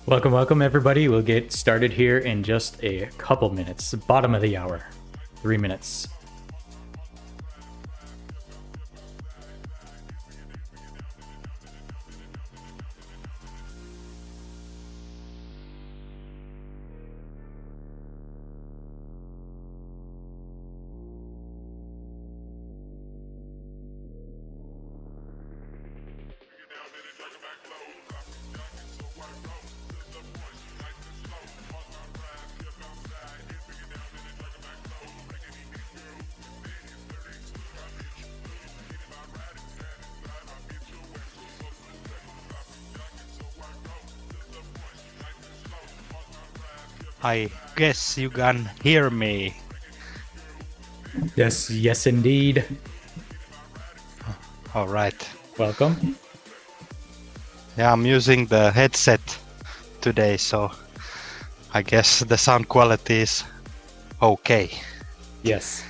Welcome, everybody. We'll get started here in just a couple minutes. Bottom of the hour, 3 minutes. I guess you can hear me. Yes, indeed. All right. Welcome. Yeah, I'm using the headset today, so I guess the sound quality is okay. Yes.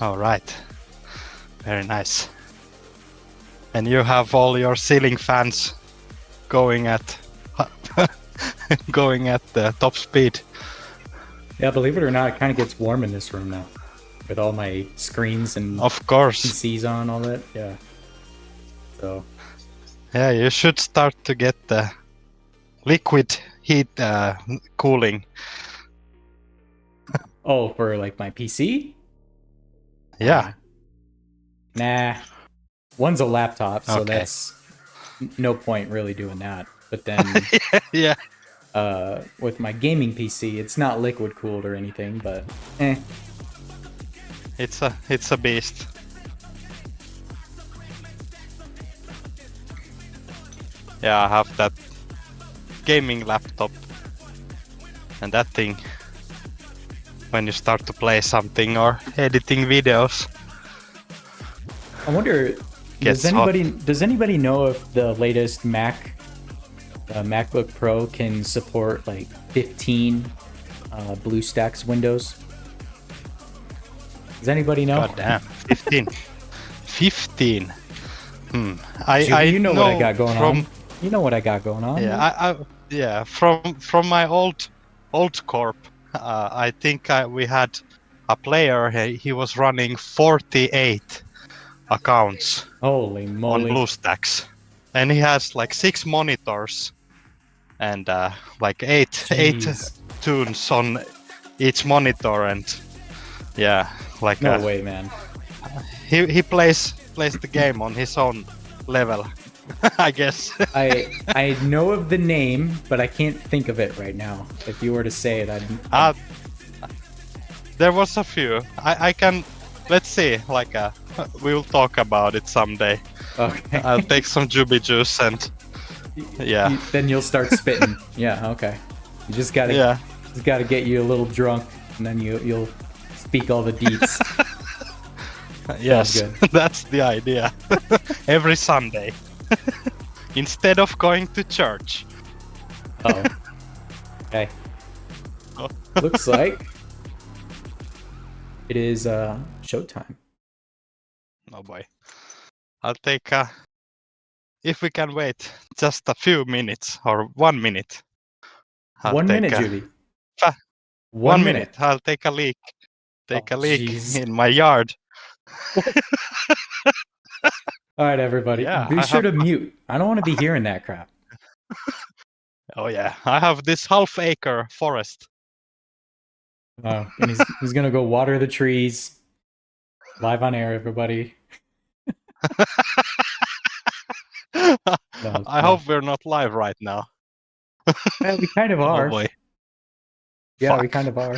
All right. Very nice. And you have all your ceiling fans going at going at the top speed. Yeah, believe it or not, it kind of gets warm in this room now with all my screens and Of course. PCs on, all that. Yeah. So. Yeah, you should start to get the liquid heat cooling. Oh, for like my PC? Yeah. Nah. One's a laptop, so Okay. that's no point really doing that. But then Yeah. with my gaming PC, it's not liquid cooled or anything, but It's a beast. Yeah, I have that gaming laptop, and that thing, when you start to play something or editing videos, I wonder, gets does anybody know if the latest MacBook Pro can support like 15 BlueStacks windows? Does anybody know? God damn, 15. 15. You know what I got going on. You know what I got going on. Yeah, from my old corp, I think we had a player. He was running 48 accounts. Holy moly. On BlueStacks, and he has like 6 monitors and like eight tunes on each monitor, and yeah, like no way, man. He plays the game on his own level. I guess. I know of the name, but I can't think of it right now. If you were to say it, there was a few. I can. Let's see. Like we'll talk about it someday. Okay. I'll take some Juby juice and yeah. Then you'll start spitting. Yeah. Okay. You just gotta get you a little drunk, and then you'll speak all the deets. Yes, that's the idea. Every Sunday, instead of going to church. Oh. Okay. Looks like it is showtime. Oh boy. I'll take if we can wait just a few minutes or 1 minute. 1 minute, Judy. 1 minute. I'll take a leak. In my yard. All right, everybody. Yeah, be sure to mute. I don't want to be hearing that crap. Oh yeah, I have this half-acre forest. And he's gonna go water the trees. Live on air, everybody. I hope we're not live right now. Yeah, we kind of are. Oh boy. Yeah, Fuck. we kind of are.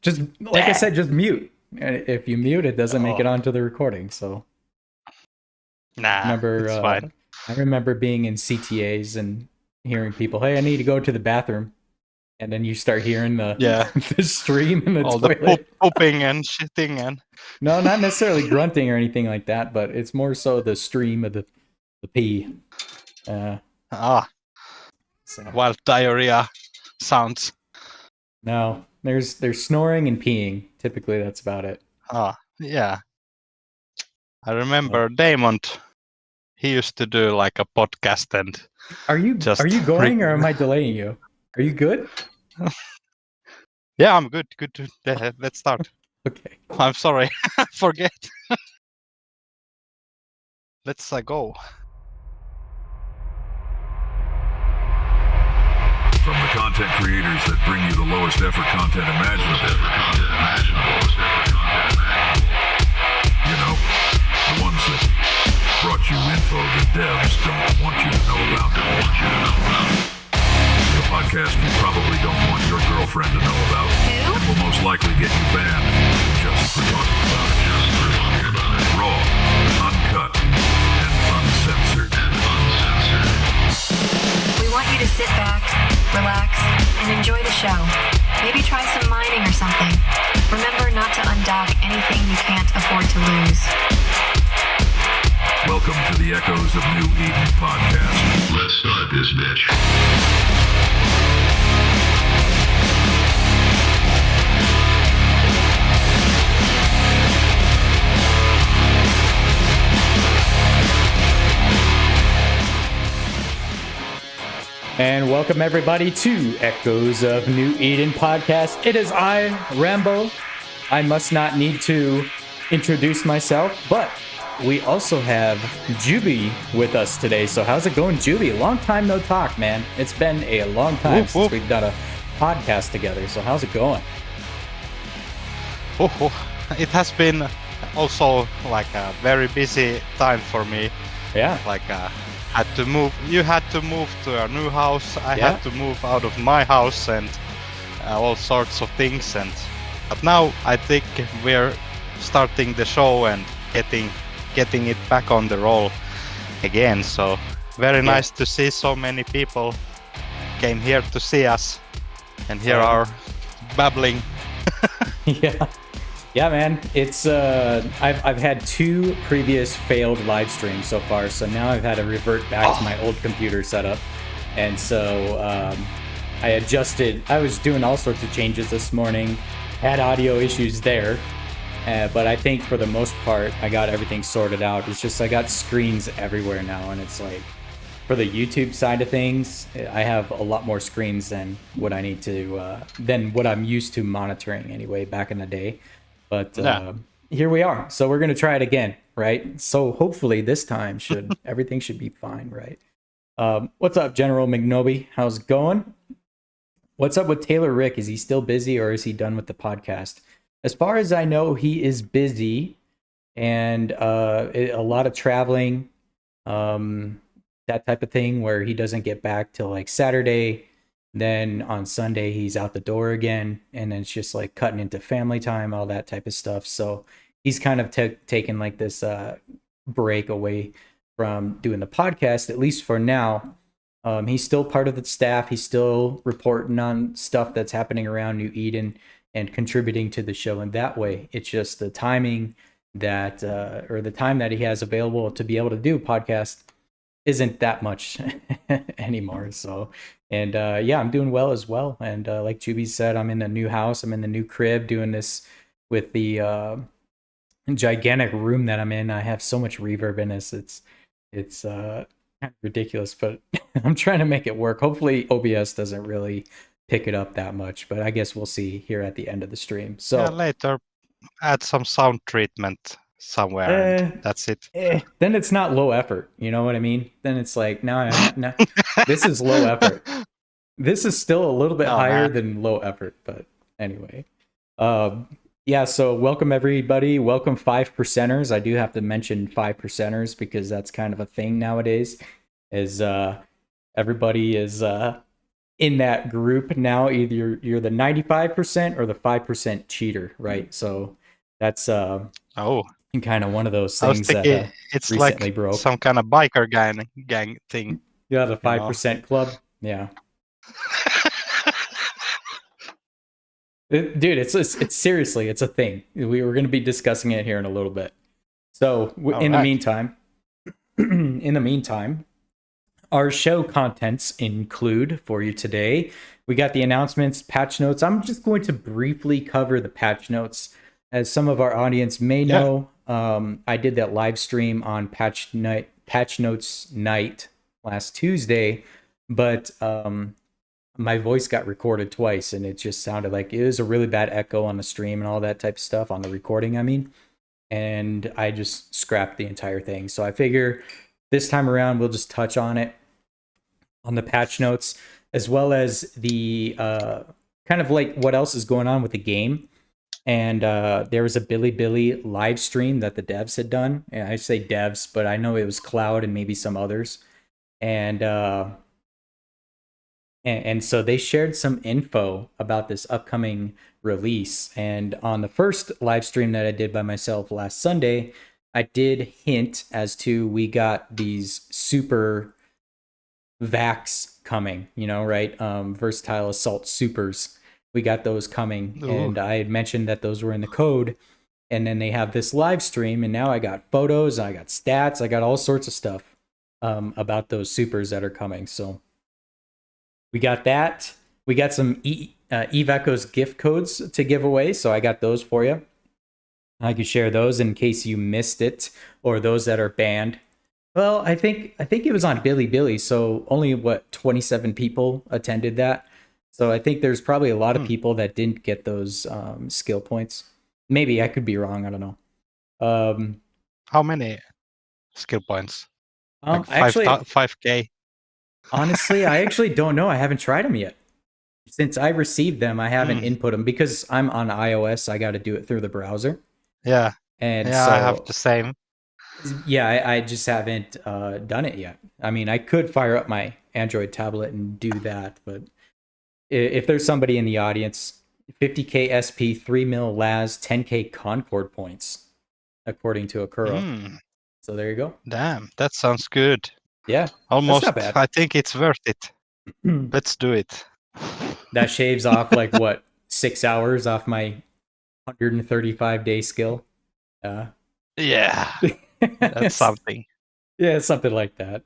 Just like I said, just mute. If you mute, it doesn't make it onto the recording. So, nah, it's fine. I remember being in CTAs and hearing people, "Hey, I need to go to the bathroom," and then you start hearing the the stream in the all toilet. the pooping and shitting and no, not necessarily grunting or anything like that, but it's more so the stream of the pee. Wild diarrhea sounds. No, there's snoring and peeing. Typically, that's about it. Yeah. I remember Damon he used to do like a podcast and Are you going or am I delaying you? Are you good? Yeah, I'm good. Let's start. Okay. I'm sorry. Forget. Let's go. From the content creators that bring you the lowest effort content imaginable. You know, the ones that brought you info that devs don't want you to know about. The podcast you probably don't want your girlfriend to know about. And will most likely get you banned just for talking about it. Raw, uncut, and uncensored. We want you to sit back, relax, and enjoy the show. Maybe try some mining or something. Remember not to undock anything you can't afford to lose. Welcome to the Echoes of New Eden podcast. Let's start this bitch. And welcome everybody to Echoes of New Eden podcast. It is I, Rambo. I must not need to introduce myself, but we also have Juby with us today. So how's it going, Juby? Long time no talk, man. It's been a long time since we've done a podcast together. So how's it going? It has been also like a very busy time for me. Yeah. Like had to move. You had to move to a new house. I had to move out of my house and all sorts of things. But now I think we're starting the show and getting it back on the roll again. So very nice to see so many people came here to see us and hear our babbling. Yeah, man. It's I've had 2 previous failed live streams so far, so now I've had to revert back to my old computer setup, and so I adjusted. I was doing all sorts of changes this morning, had audio issues there, but I think for the most part I got everything sorted out. It's just I got screens everywhere now, and it's like for the YouTube side of things, I have a lot more screens than what I need to than what I'm used to monitoring anyway back in the day. But here we are. So we're going to try it again, right? So hopefully this time everything should be fine, right? What's up, General McNoby? How's it going? What's up with Taylor Rick? Is he still busy or is he done with the podcast? As far as I know, he is busy and a lot of traveling, that type of thing where he doesn't get back till like Saturday. Then on Sunday, he's out the door again, and then it's just like cutting into family time, all that type of stuff. So he's kind of taken like this break away from doing the podcast, at least for now. He's still part of the staff. He's still reporting on stuff that's happening around New Eden and contributing to the show in that way. It's just the timing that, or the time that he has available to be able to do podcast isn't that much anymore. So, and yeah, I'm doing well as well. And like Juby said, I'm in the new house. I'm in the new crib doing this with the gigantic room that I'm in. I have so much reverb in this. It's kind of ridiculous, but I'm trying to make it work. Hopefully OBS doesn't really pick it up that much, but I guess we'll see here at the end of the stream. So yeah, later add some sound treatment somewhere and that's it. Then it's not low effort, you know what I mean? Then it's like no, this is low effort. This is still a little bit higher than low effort, but anyway. Yeah, so welcome everybody. Welcome 5%ers. I do have to mention 5%ers because that's kind of a thing nowadays. Is everybody is in that group now. Either you're the 95% or the 5% cheater, right? So that's kind of one of those things that it's recently like broke. Some kind of biker gang thing. Yeah, the 5% club. Yeah. Dude, it's seriously, it's a thing. We were going to be discussing it here in a little bit. So in the meantime, our show contents include for you today. We got the announcements, patch notes. I'm just going to briefly cover the patch notes. As some of our audience may know, I did that live stream on patch patch notes night last Tuesday, but my voice got recorded twice, and it just sounded like it was a really bad echo on the stream and all that type of stuff on the recording. I mean, and I just scrapped the entire thing. So I figure this time around we'll just touch on it on the patch notes, as well as the kind of like what else is going on with the game. And there was a Billy live stream that the devs had done. And I say devs, but I know it was Cloud and maybe some others. And so they shared some info about this upcoming release. And on the first live stream that I did by myself last Sunday, I did hint as to we got these super Vax coming, right? Versatile Assault Supers. We got those coming. Ooh. And I had mentioned that those were in the code. And then they have this live stream, and now I got photos, I got stats, I got all sorts of stuff about those supers that are coming. So we got that. We got some Eve Echoes gift codes to give away, so I got those for you. I could share those in case you missed it, or those that are banned. Well, I think it was on Billy, so only 27 people attended that. So I think there's probably a lot of people that didn't get those skill points. Maybe I could be wrong. I don't know. How many skill points? Like actually, 5K. Honestly, I actually don't know. I haven't tried them yet. Since I received them, I haven't input them because I'm on iOS. I got to do it through the browser. Yeah. And yeah, so, I have the same. Yeah, I just haven't done it yet. I mean, I could fire up my Android tablet and do that, but if there's somebody in the audience, 50k SP, 3 mil LAS, 10k Concord points, according to Akuro. So there you go. Damn, that sounds good. Yeah, almost. That's not bad. I think it's worth it. Let's do it. That shaves off like what 6 hours off my 135-day skill. Yeah, that's something. Yeah, something like that.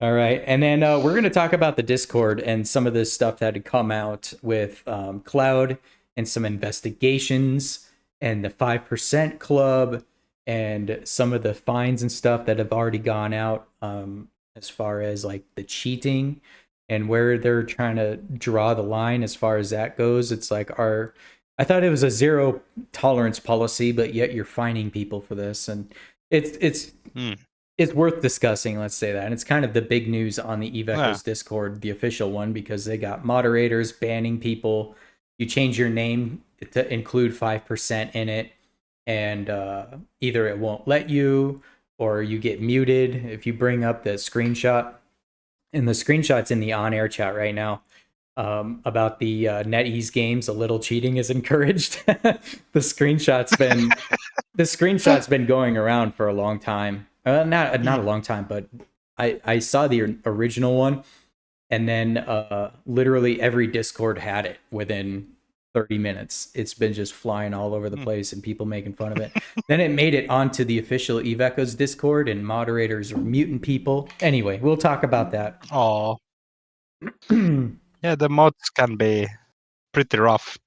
All right, and then we're going to talk about the Discord and some of this stuff that had come out with Cloud and some investigations and the 5% Club and some of the fines and stuff that have already gone out as far as like the cheating and where they're trying to draw the line as far as that goes. It's like I thought it was a zero tolerance policy, but yet you're fining people for this, and it's worth discussing. Let's say that, and it's kind of the big news on the Eve Echoes Discord, the official one, because they got moderators banning people. You change your name to include 5% in it, and either it won't let you or you get muted if you bring up the screenshot. And the screenshot's in the on-air chat right now about the NetEase games. A little cheating is encouraged. The screenshot's been going around for a long time. Not a long time, but I saw the original one, and then literally every Discord had it within 30 minutes. It's been just flying all over the place and people making fun of it. Then it made it onto the official Eve Echoes Discord, and moderators were muting people. Anyway, we'll talk about that. Oh. Yeah, the mods can be pretty rough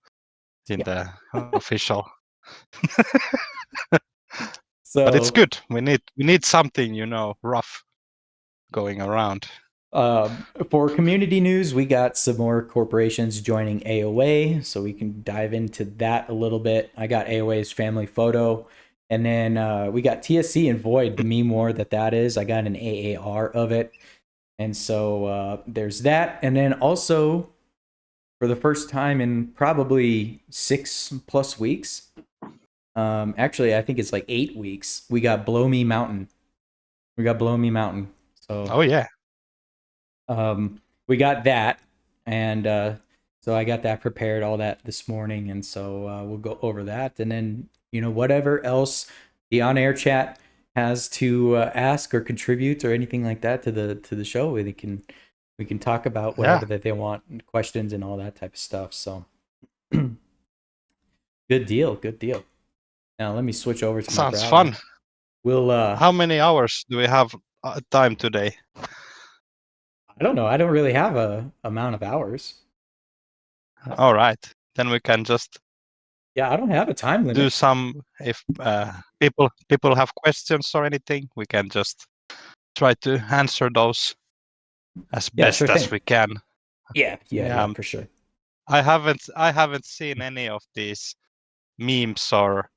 in the official. But it's good. We need something, rough going around. For community news, we got some more corporations joining AOA, so we can dive into that a little bit. I got AOA's family photo, and then we got TSC and Void, the meme war that is. I got an AAR of it, and so there's that. And then also, for the first time in probably 6+ weeks, actually I think it's like 8 weeks, we got Blow Me Mountain. So oh yeah. We got that, and so I got that prepared, all that this morning, and so we'll go over that, and then whatever else the on-air chat has to ask or contribute or anything like that to the show, we can talk about whatever that they want, questions and all that type of stuff. So good deal. Now let me switch over to Sounds my fun. We'll how many hours do we have time today? I don't know. I don't really have a amount of hours. All right, then we can just I don't have a time limit. Do some if people have questions or anything, we can just try to answer those as Yeah, best sure as thing. we can. Yeah, for sure. I haven't seen any of these memes or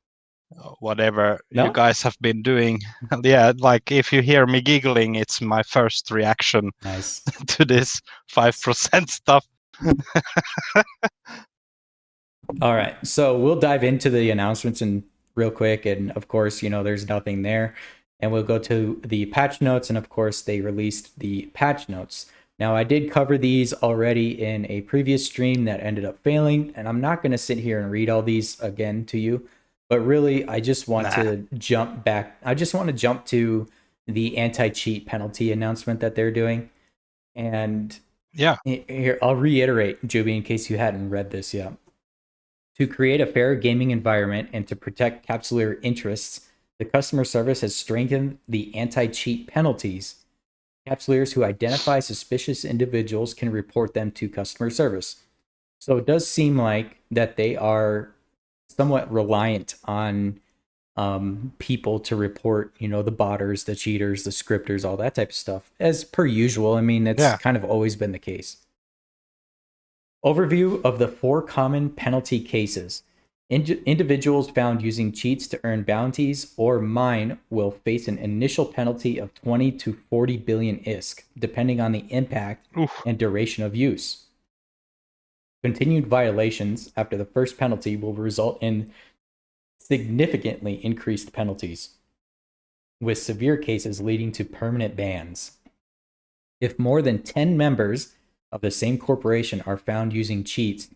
whatever you No? guys have been doing. Yeah, like if you hear me giggling, it's my first reaction Nice. to this 5% stuff. All right. So we'll dive into the announcements in real quick. And of course, there's nothing there. And we'll go to the patch notes. And of course, they released the patch notes. Now, I did cover these already in a previous stream that ended up failing. And I'm not going to sit here and read all these again to you. But really, I just want to jump back. I just want to jump to the anti-cheat penalty announcement that they're doing. And yeah, here, I'll reiterate, Juby, in case you hadn't read this yet. To create a fair gaming environment and to protect capsuleer interests, the customer service has strengthened the anti-cheat penalties. Capsuleers who identify suspicious individuals can report them to customer service. So it does seem like that they are somewhat reliant on people to report, the botters, the cheaters, the scripters, all that type of stuff. As per usual, I mean, it's kind of always been the case. Overview of the 4 common penalty cases. Individuals found using cheats to earn bounties or mine will face an initial penalty of 20 to 40 billion ISK, depending on the impact and duration of use. Continued violations after the first penalty will result in significantly increased penalties, with severe cases leading to permanent bans. If more than 10 members of the same corporation are found using cheats,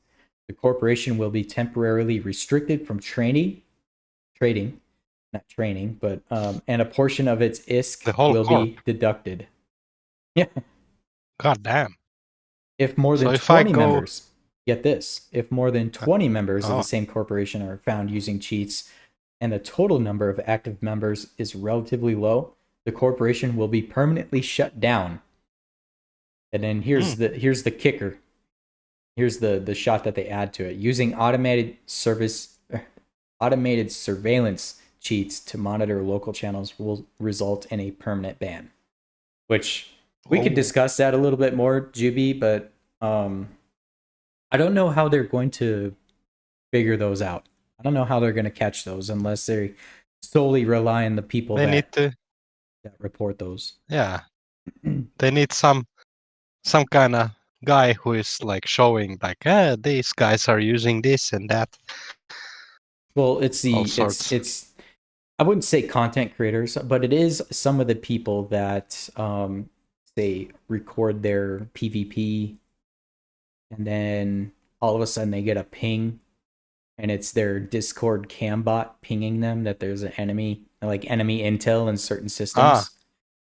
the corporation will be temporarily restricted from trading, and a portion of its ISK will be deducted. Yeah. God damn. If more than 20 members, get this, if more than 20 members of the same corporation are found using cheats and the total number of active members is relatively low, the corporation will be permanently shut down. And then here's the kicker. Here's the shot that they add to it. Using automated surveillance cheats to monitor local channels will result in a permanent ban. Which we could discuss that a little bit more, Juby, but I don't know how they're going to figure those out. I don't know how they're going to catch those unless they solely rely on the people that report those. Yeah. They need some kind of guy who is like showing like, these guys are using this and that. Well, it's I wouldn't say content creators, but it is some of the people that they record their PvP and then all of a sudden they get a ping and it's their Discord cam bot pinging them that there's an enemy intel in certain systems.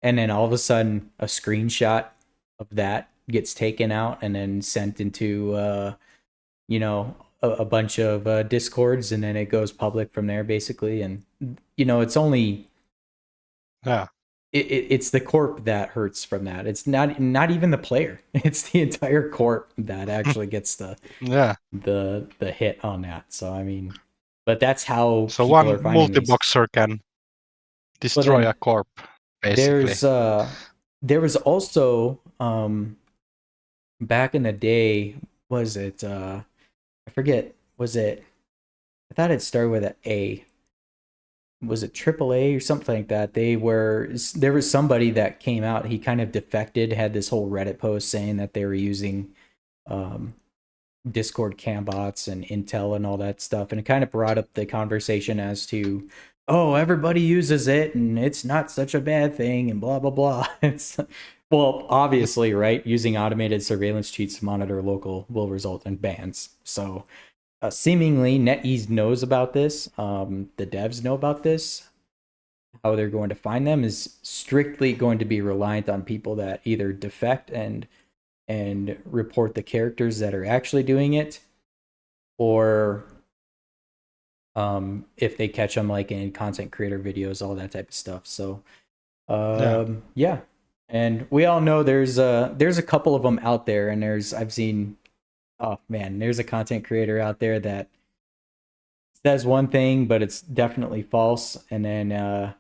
And then all of a sudden a screenshot of that gets taken out and then sent into a bunch of discords, and then it goes public from there basically. And it's only it's the corp that hurts from that. It's not even the player. It's the entire corp that actually gets the hit on that. So I mean, but that's how so people one are finding multi-boxer can destroy a corp basically. There was also back in the day, was it I forget, I thought it started with an A. Was it AAA or something like that? There was somebody that came out, he kind of defected, had this whole Reddit post saying that they were using Discord cam bots and Intel and all that stuff, and it kind of brought up the conversation as to, oh, everybody uses it and it's not such a bad thing and blah blah blah. Well, obviously, right? Using automated surveillance cheats to monitor local will result in bans. So seemingly NetEase knows about this. The devs know about this. How they're going to find them is strictly going to be reliant on people that either defect and report the characters that are actually doing it, or if they catch them like in content creator videos, all that type of stuff. So yeah. And we all know there's a couple of them out there, and there's a content creator out there that says one thing, but it's definitely false. And then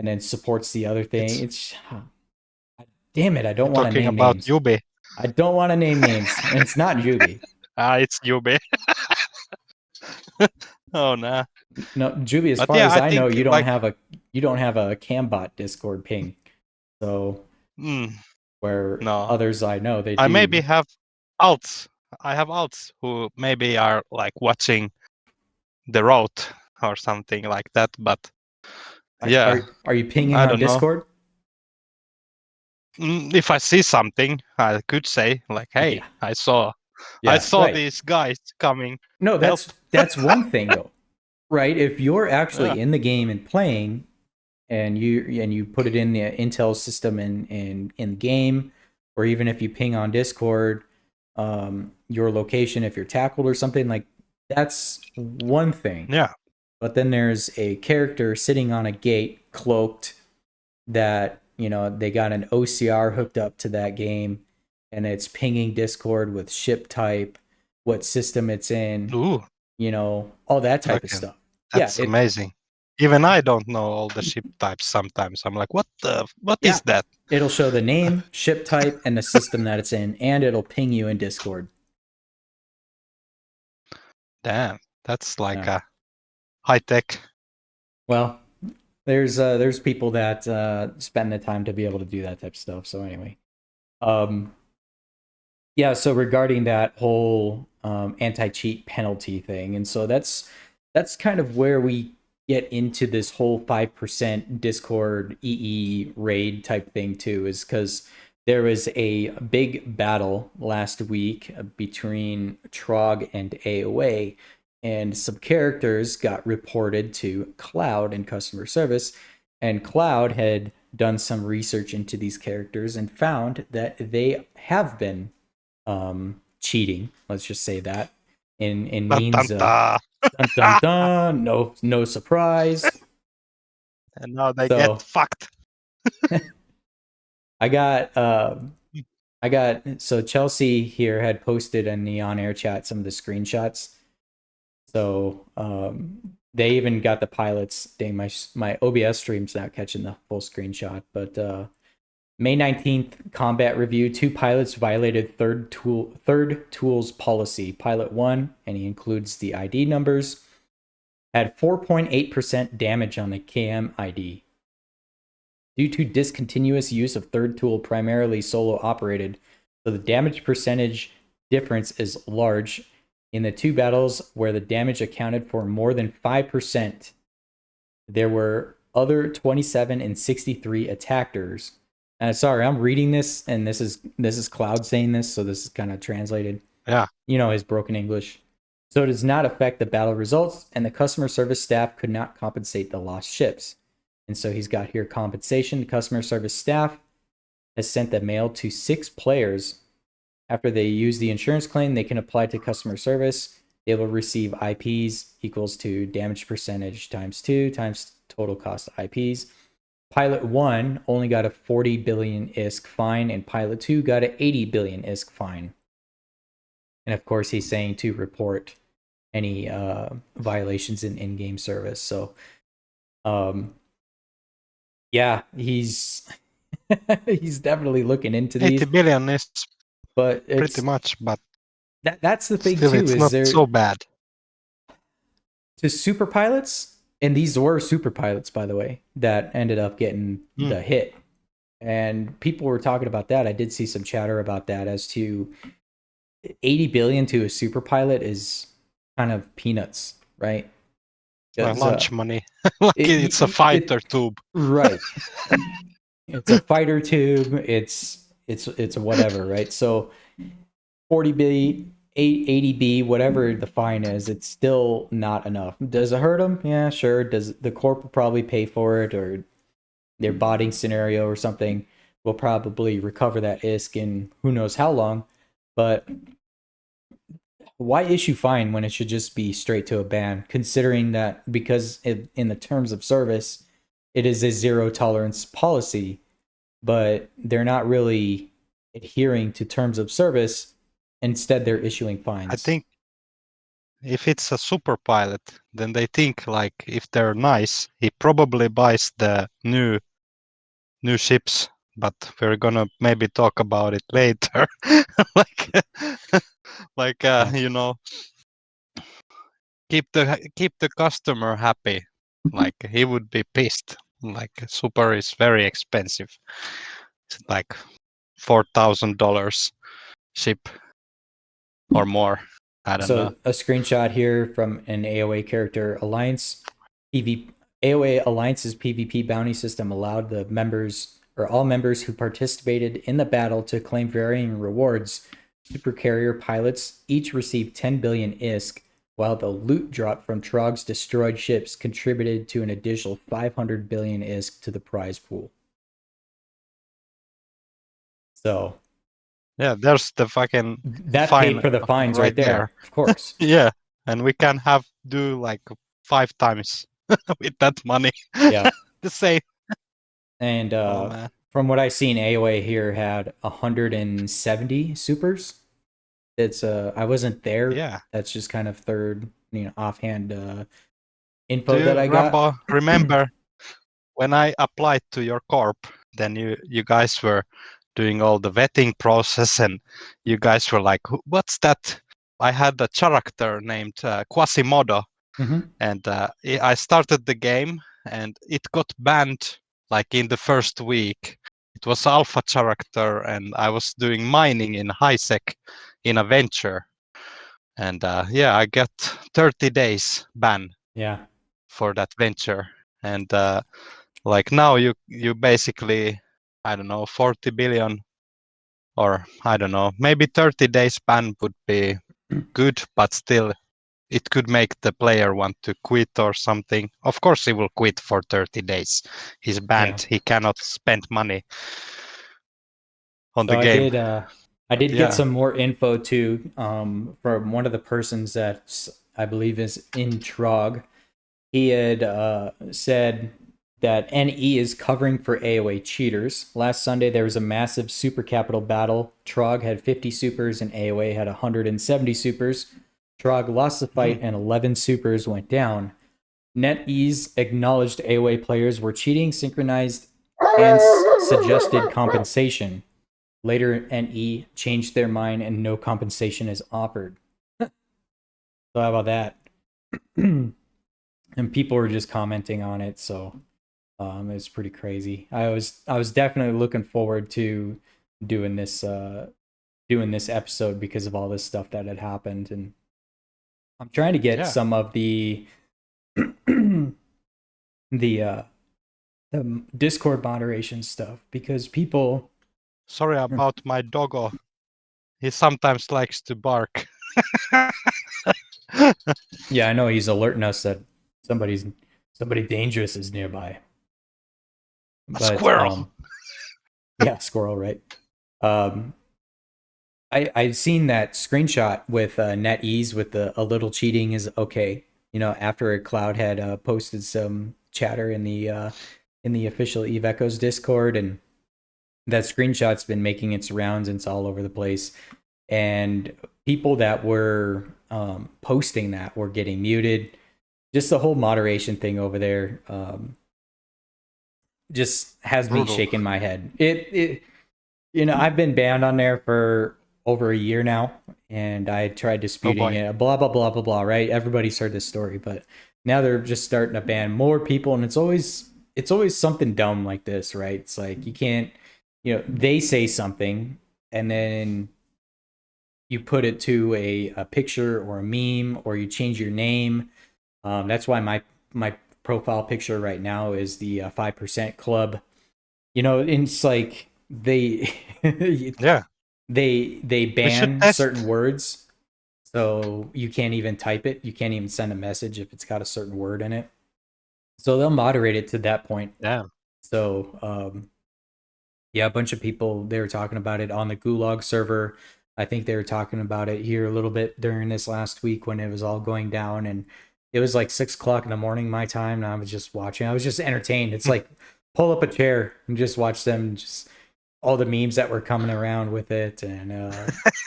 and then supports the other thing. It's damn it, I don't want to talking name about names. Yubi. I don't want to name names, and it's not Juby. It's Yubi. Oh no. No, Juby. As But far yeah, as I I know, think you don't like have a Cambot Discord ping. So where no. others I know they I do. maybe have alts. I have alts who maybe are like watching the road or something like that. But yeah, Are you pinging I on don't know. Discord? If I see something, I could say like, "Hey, Yeah. I saw Right. these guys coming." No, Help. that's one thing though, right? If you're actually Yeah. in the game and playing, and you put it in the Intel system in game, or even if you ping on Discord, your location if you're tackled or something, like that's one thing. Yeah. But then there's a character sitting on a gate cloaked that, they got an OCR hooked up to that game, and it's pinging Discord with ship type, what system it's in, Ooh, all that type of okay. stuff. That's amazing. Even I don't know all the ship types sometimes. I'm like, what is that? It'll show the name, ship type, and the system that it's in, and it'll ping you in Discord. Damn, that's like Yeah. a high tech. Well, there's people that spend the time to be able to do that type of stuff. So anyway, yeah. So regarding that whole anti-cheat penalty thing, and so that's kind of where we get into this whole 5% Discord EE raid type thing too, is because there was a big battle last week between Trog and AOA, and some characters got reported to Cloud in customer service, and Cloud had done some research into these characters and found that they have been cheating. Let's just say that in means Dun, dun, dun dun dun, no surprise. and now they So get fucked. I got so Chelsea here had posted in the on-air chat some of the screenshots. So they even got the pilots. Dang, my OBS stream's not catching the full screenshot, but May 19th combat review. 2 pilots violated third tool's policy. Pilot 1, and he includes the ID numbers, had 4.8% damage on the KM ID. Due to discontinuous use of third tool, primarily solo operated, so the damage percentage difference is large. In the 2 battles where the damage accounted for more than 5%, there were other 27 and 63 attackers. Sorry, I'm reading this, and this is Cloud saying this, so this is kind of translated. Yeah. His broken English. So it does not affect the battle results, and the customer service staff could not compensate the lost ships. And so he's got here compensation. The customer service staff has sent the mail to 6 players. After they use the insurance claim, they can apply to customer service. They will receive IPs equals to damage percentage times 2 times total cost of IPs. Pilot 1 only got a 40 billion ISK fine, and Pilot 2 got an 80 billion ISK fine. And of course, he's saying to report any violations in in-game service. So, yeah, he's he's definitely looking into these. 80 billion is but pretty much, but that's the thing still too. it's Is not there so bad. To super pilots, and these were super pilots, by the way, that ended up getting the hit. And people were talking about that. I did see some chatter about that as to 80 billion to a super pilot is kind of peanuts, right? Lunch money. Like it's a fighter tube. Right. It's a fighter tube. It's whatever, right? So 40B, 80B, whatever the fine is, it's still not enough. Does it hurt them? Yeah, sure. Does the corp probably pay for it, or their botting scenario or something will probably recover that ISK in who knows how long? But why issue fine when it should just be straight to a ban, considering that because in the terms of service, it is a zero tolerance policy, but they're not really adhering to terms of service. Instead, they're issuing fines. I think if it's a super pilot, then they think like if they're nice, he probably buys the new ships. But we're gonna maybe talk about it later. like, Yeah. you know, keep the customer happy. Like he would be pissed. Like super is very expensive. It's like $4,000 ship or more. I don't know. So a screenshot here from an AOA character Alliance AOA Alliance's PvP bounty system allowed the members or all members who participated in the battle to claim varying rewards. Supercarrier pilots each received 10 billion ISK, while the loot drop from Trog's destroyed ships contributed to an additional 500 billion ISK to the prize pool. So Yeah, there's the fucking that fine paid for the fines right there. Of course. Yeah, and we can do like 5 times with that money. Yeah. The same. And Oh man. from what I've seen, AOA here had 170 supers. It's I wasn't there. Yeah. That's just kind of third, offhand Do info you, that I got. Rambo, remember when I applied to your corp? Then you guys were doing all the vetting process, and you guys were like, "What's that?" I had a character named Quasimodo, and I started the game, and it got banned like in the first week. It was alpha character, and I was doing mining in HiSec in a venture, and yeah, I got 30 days ban Yeah. for that venture, and like now you basically, I don't know, 40 billion, or I don't know, maybe 30 days ban would be good, but still it could make the player want to quit or something. Of course he will quit for 30 days. He's banned. Yeah. He cannot spend money on So the game. I did Yeah. get some more info too from one of the persons that I believe is in Trog. He had said that NE is covering for AOA cheaters. Last Sunday, there was a massive super capital battle. Trog had 50 supers and AOA had 170 supers. Trog lost the fight and 11 supers went down. NetEase acknowledged AOA players were cheating, synchronized, and suggested compensation. Later, NE changed their mind and no compensation is offered. So how about that? And people were just commenting on it, so it's pretty crazy. I was definitely looking forward to doing this episode because of all this stuff that had happened, and I'm trying to get some of the the Discord moderation stuff because people. Sorry about my doggo. He sometimes likes to bark. Yeah, I know he's alerting us that somebody dangerous is nearby. A squirrel. Yeah, squirrel, right? I've seen that screenshot with NetEase with a little cheating is okay. After a Cloud had posted some chatter in the official Eve Echoes Discord, and that screenshot's been making its rounds and it's all over the place. And people that were posting that were getting muted. Just the whole moderation thing over there just has me shaking my head. I've been banned on there for over a year now, and I tried disputing it. Blah blah blah blah blah. Right? Everybody's heard this story, but now they're just starting to ban more people, and it's always something dumb like this, right? It's like you can't, they say something, and then you put it to a picture or a meme, or you change your name. That's why my profile picture right now is the 5% club. And it's like they they ban certain words, so you can't even type it. You can't even send a message if it's got a certain word in it. So they'll moderate it to that point. Yeah. So a bunch of people, they were talking about it on the Gulag server. I think they were talking about it here a little bit during this last week when it was all going down, and it was like 6:00 in the morning my time, and I was just watching. I was just entertained. It's like pull up a chair and just watch them, just all the memes that were coming around with it, and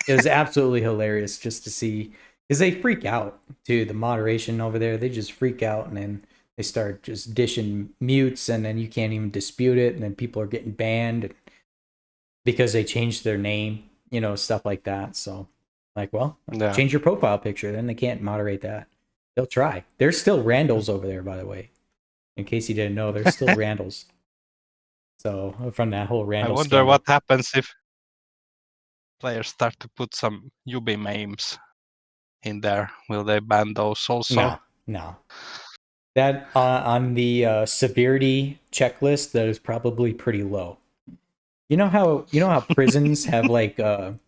it was absolutely hilarious just to see Because they freak out too. The moderation over there, they just freak out, and then they start just dishing mutes, and then you can't even dispute it, and then people are getting banned because they changed their name, stuff like that. So, like, well, Yeah. change your profile picture, then they can't moderate that. They'll try. There's still Randalls over there, by the way. In case you didn't know, there's still Randalls. So from that whole I Randall wonder scandal. what happens if players start to put some Yubi memes in there. Will they ban those also? No. That on the severity checklist, that is probably pretty low. You know how prisons have like with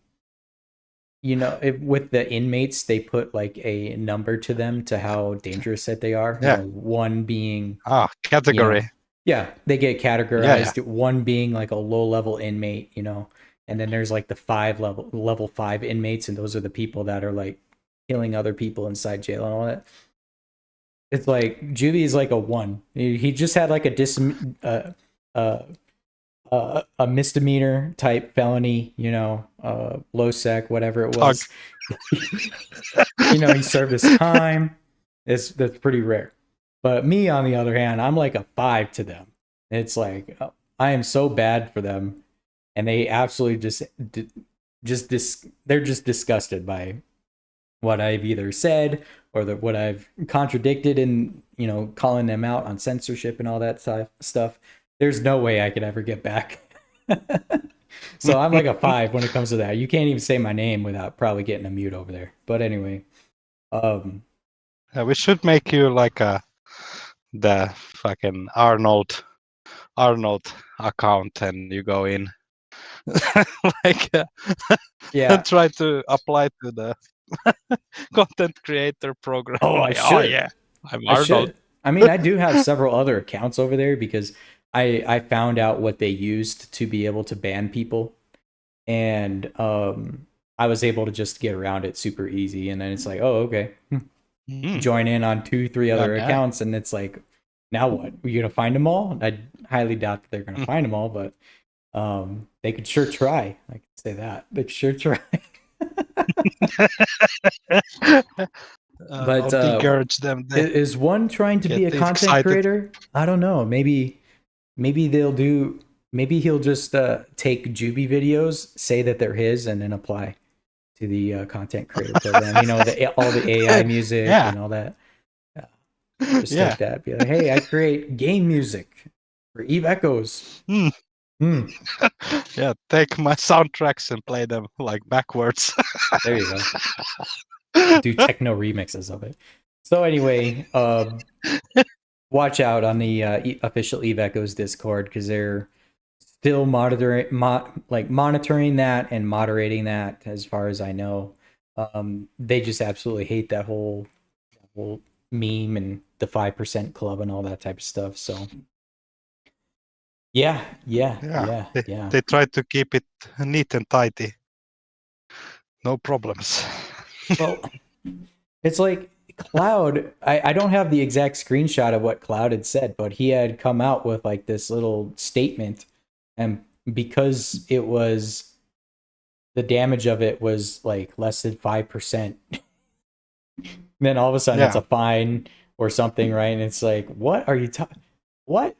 the inmates they put like a number to them to how dangerous that they are. Yeah. One being Category. Yeah, they get categorized. Yeah. One being like a low level inmate, and then there's like the level 5 inmates, and those are the people that are like killing other people inside jail and all that. It's like Juvie is like a 1. He just had like a misdemeanor type felony, low sec, whatever it was. He served his time. That's pretty rare. But me, on the other hand, I'm like a 5 to them. It's like I am so bad for them, and they absolutely they're just disgusted by what I've either said or what I've contradicted in, calling them out on censorship and all that stuff. There's no way I could ever get back. So I'm like a 5 when it comes to that. You can't even say my name without probably getting a mute over there. But anyway, we should make you like the fucking Arnold account, and you go in like yeah, try to apply to the content creator program. Oh, I should. Oh yeah, I'm Arnold. I mean, I do have several other accounts over there because I found out what they used to be able to ban people, and I was able to just get around it super easy. And then it's like, oh, okay, join in on 2-3 other accounts, and it's like, now what? Are you gonna find them all? I highly doubt that they're gonna find them all, but they could sure try. I can say that they could sure try. But encourage them. Is one trying to be a content creator? I don't know. Maybe they'll do. Maybe he'll just take Juby videos, say that they're his, and then apply to the content creator program. All the AI music and all that. Just like that. Be like, hey, I create game music for Eve Echoes. Yeah, take my soundtracks and play them like backwards. There you go. Do techno remixes of it. So anyway, watch out on the official Eve Echoes Discord, because they're still monitoring that and moderating that, as far as I know. They just absolutely hate that whole meme and the 5% club and all that type of stuff. So yeah. They try to keep it neat and tidy. No problems. Well, it's like Cloud, I don't have the exact screenshot of what Cloud had said, but he had come out with like this little statement, and because it was, the damage of it was like less than 5%, then all of a sudden it's a fine or something, right? And it's like, what are you talking? What?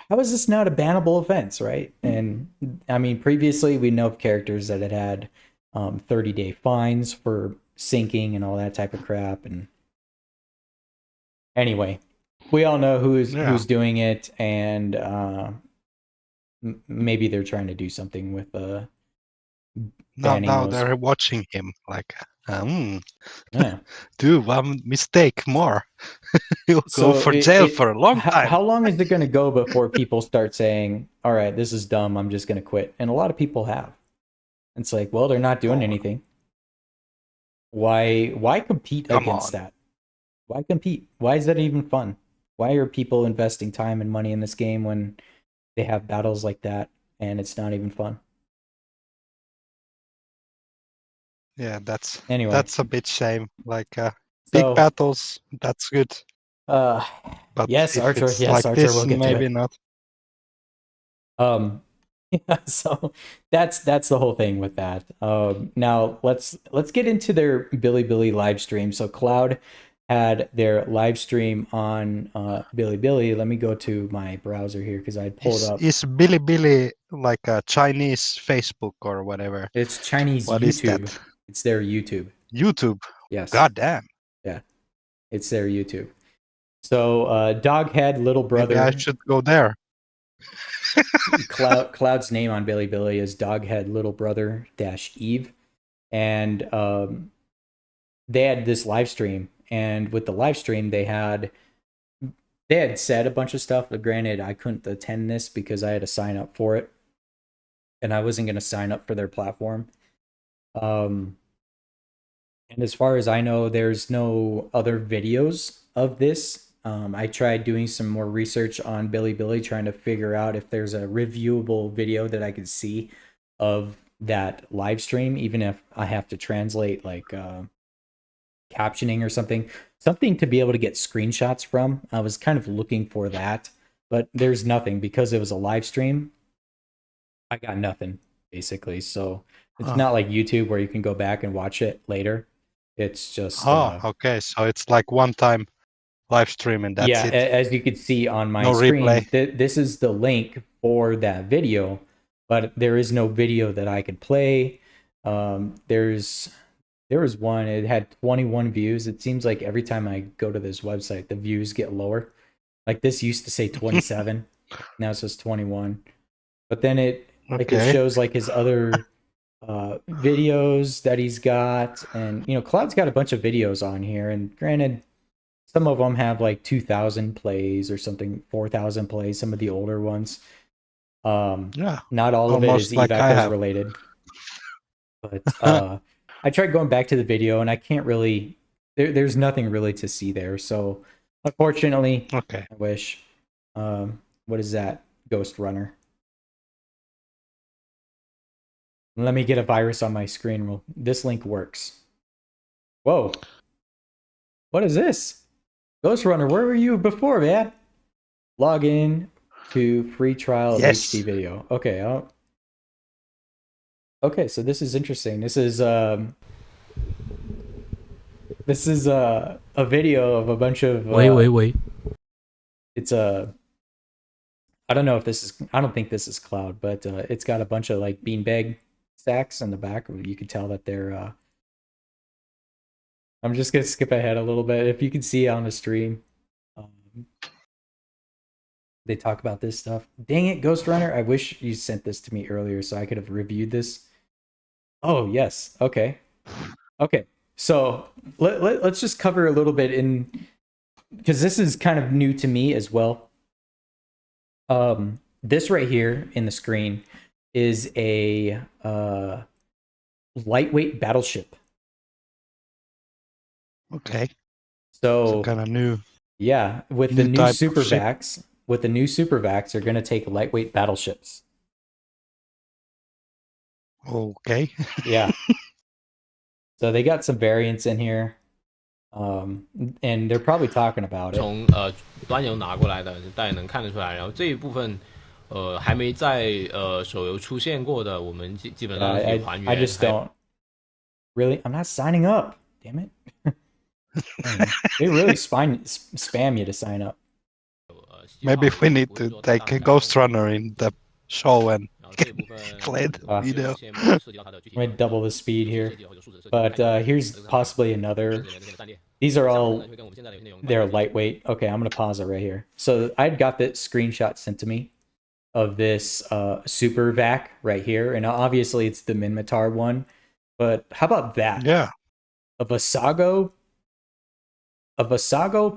How is this not a bannable offense, right? And I mean, previously we know of characters that had 30-day fines for syncing and all that type of crap. And anyway, we all know who's doing it, and maybe they're trying to do something with now they're watching him like, do one mistake more. You'll go for jail for a long time. How long is it going to go before people start saying, all right, this is dumb, I'm just going to quit? And a lot of people have. It's like, well, they're not doing anything. Why compete against that? Why compete? Why is that even fun? Why are people investing time and money in this game when they have battles like that and it's not even fun? Yeah, that's a bit shame. Like big battles, that's good. But yes, Archer. Yes, like Archer. this, we'll get maybe to it. not. Yeah, so that's the whole thing with that. Now let's get into their Bilibili live stream. So Cloud had their live stream on Bilibili. Let me go to my browser here because I pulled up. Is Bilibili like a Chinese Facebook or whatever? It's Chinese What is YouTube. that? It's their YouTube. YouTube. Yes. God damn. Yeah. It's their YouTube. So Doghead Little Maybe I Brother. should go there. Cloud's name on Bilibili is Doghead Little Brother dash Eve, and they had this live stream, and with the live stream they had said a bunch of stuff, but granted I couldn't attend this because I had to sign up for it, and I wasn't going to sign up for their platform. And as far as I know, there's no other videos of this. I tried doing some more research on Bilibili, trying to figure out if there's a reviewable video that I could see of that live stream, even if I have to translate like captioning or something to be able to get screenshots from. I was kind of looking for that, but there's nothing because it was a live stream. I got nothing basically. So it's not like YouTube where you can go back and watch it later. It's just okay. So it's like one time live stream and that's it. As you could see on my No screen, replay. this is the link for that video, but there is no video that I could play. There was one, it had 21 views. It seems like every time I go to this website, the views get lower. Like this used to say 27, now it says 21. But then it shows like his other videos that he's got, and Cloud's got a bunch of videos on here, and granted some of them have like 2,000 plays or something, 4,000 plays, some of the older ones. Not all of it is like Evac related, but I tried going back to the video and I can't really, there's nothing really to see there, so unfortunately, okay. I wish. What is that? Ghost Runner. Let me get a virus on my screen. Well, this link works. Whoa. What is this? Ghost Runner, where were you before, man? Log in to free trial of HD video. Okay. Okay, so this is interesting. This is a video of a bunch of wait. It's a I don't know if this is, I don't think this is Cloud, but it's got a bunch of like beanbag stacks in the back. You can tell that they're I'm just gonna skip ahead a little bit. If you can see on the stream, they talk about this stuff. Dang it, Ghost Runner! I wish you sent this to me earlier so I could have reviewed this. Oh yes, okay. So let's just cover a little bit because this is kind of new to me as well. This right here in the screen is a lightweight battleship. Okay. So kind of new. Yeah, with the new super vacs, they're going to take lightweight battleships. Okay. Yeah. So they got some variants in here, and they're probably talking about it. 从端游拿过来的，大家能看得出来。然后这一部分，还没在手游出现过的，我们基本上是还原。I just don't. Really, I'm not signing up. Damn it. They really spam you to sign up. Maybe we need to take a Ghost Runner in the show and play the video. I'm going to double the speed here. But here's possibly another. These are all, they're lightweight. Okay, I'm going to pause it right here. So I'd got that screenshot sent to me of this super vac right here. And obviously it's the Minmatar one. But how about that? Yeah. A Vasago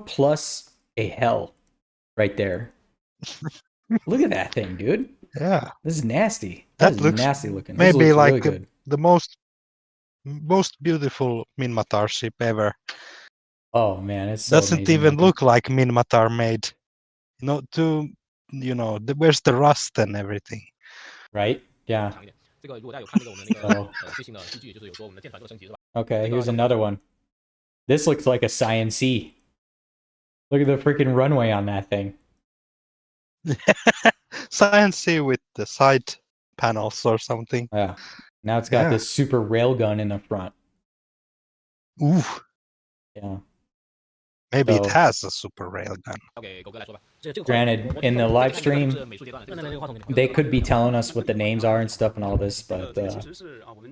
plus a Hell right there. Look at that thing, dude. Yeah. This is nasty. That looks nasty looking. Maybe like really good. The most beautiful Minmatar ship ever. Oh man, it's so doesn't even look like Minmatar made. Where's the rust and everything? Right? Yeah. Okay, here's another one. This looks like a Science-C. Look at the freaking runway on that thing. Science-C with the side panels or something. Yeah. Now it's got Yeah. this super railgun in the front. Ooh, Yeah. maybe it So- has a super railgun. Granted, in the live stream, they could be telling us what the names are and stuff and all this, but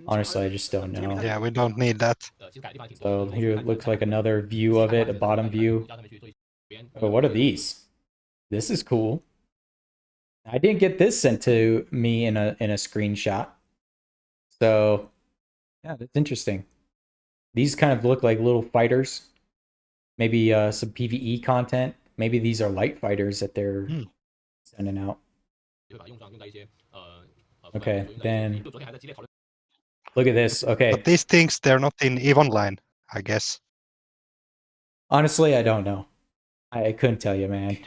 honestly, I just don't know. Yeah, we don't need that. So here it looks like another view of it, a bottom view. But what are these? This is cool. I didn't get this sent to me in a screenshot. So yeah, that's interesting. These kind of look like little fighters. Maybe some PvE content. Maybe these are light fighters that they're sending out. Okay, then look at this. Okay. But these things, they're not in EVE Online, I guess. Honestly, I don't know. I couldn't tell you, man.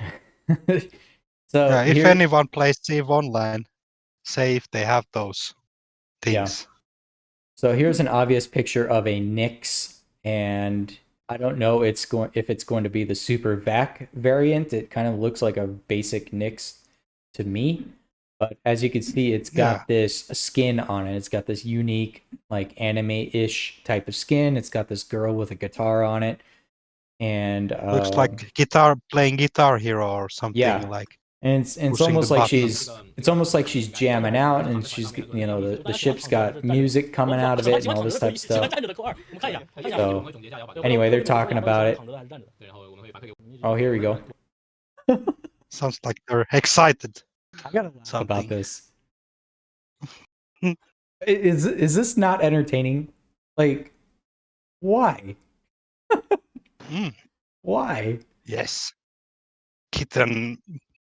So Yeah, if here- anyone plays EVE Online, say if they have those things. So here's an obvious picture of a Nyx, and I don't know if it's going to be the Super Vac variant. It kind of looks like a basic Nyx to me, but as you can see, it's got this skin on it. It's got this unique, like anime-ish type of skin. It's got this girl with a guitar on it, and Looks like playing Guitar Hero or something. Yeah. Like and it's pushing almost the like buttons. she's jamming out, and she's the ship's got music coming out of it and all this type of stuff. So anyway, they're talking about it. Oh, here we go. Sounds like they're excited. I gotta laugh about Something. this. Is this not entertaining? Like, why? Mm, Why? yes. Kitten,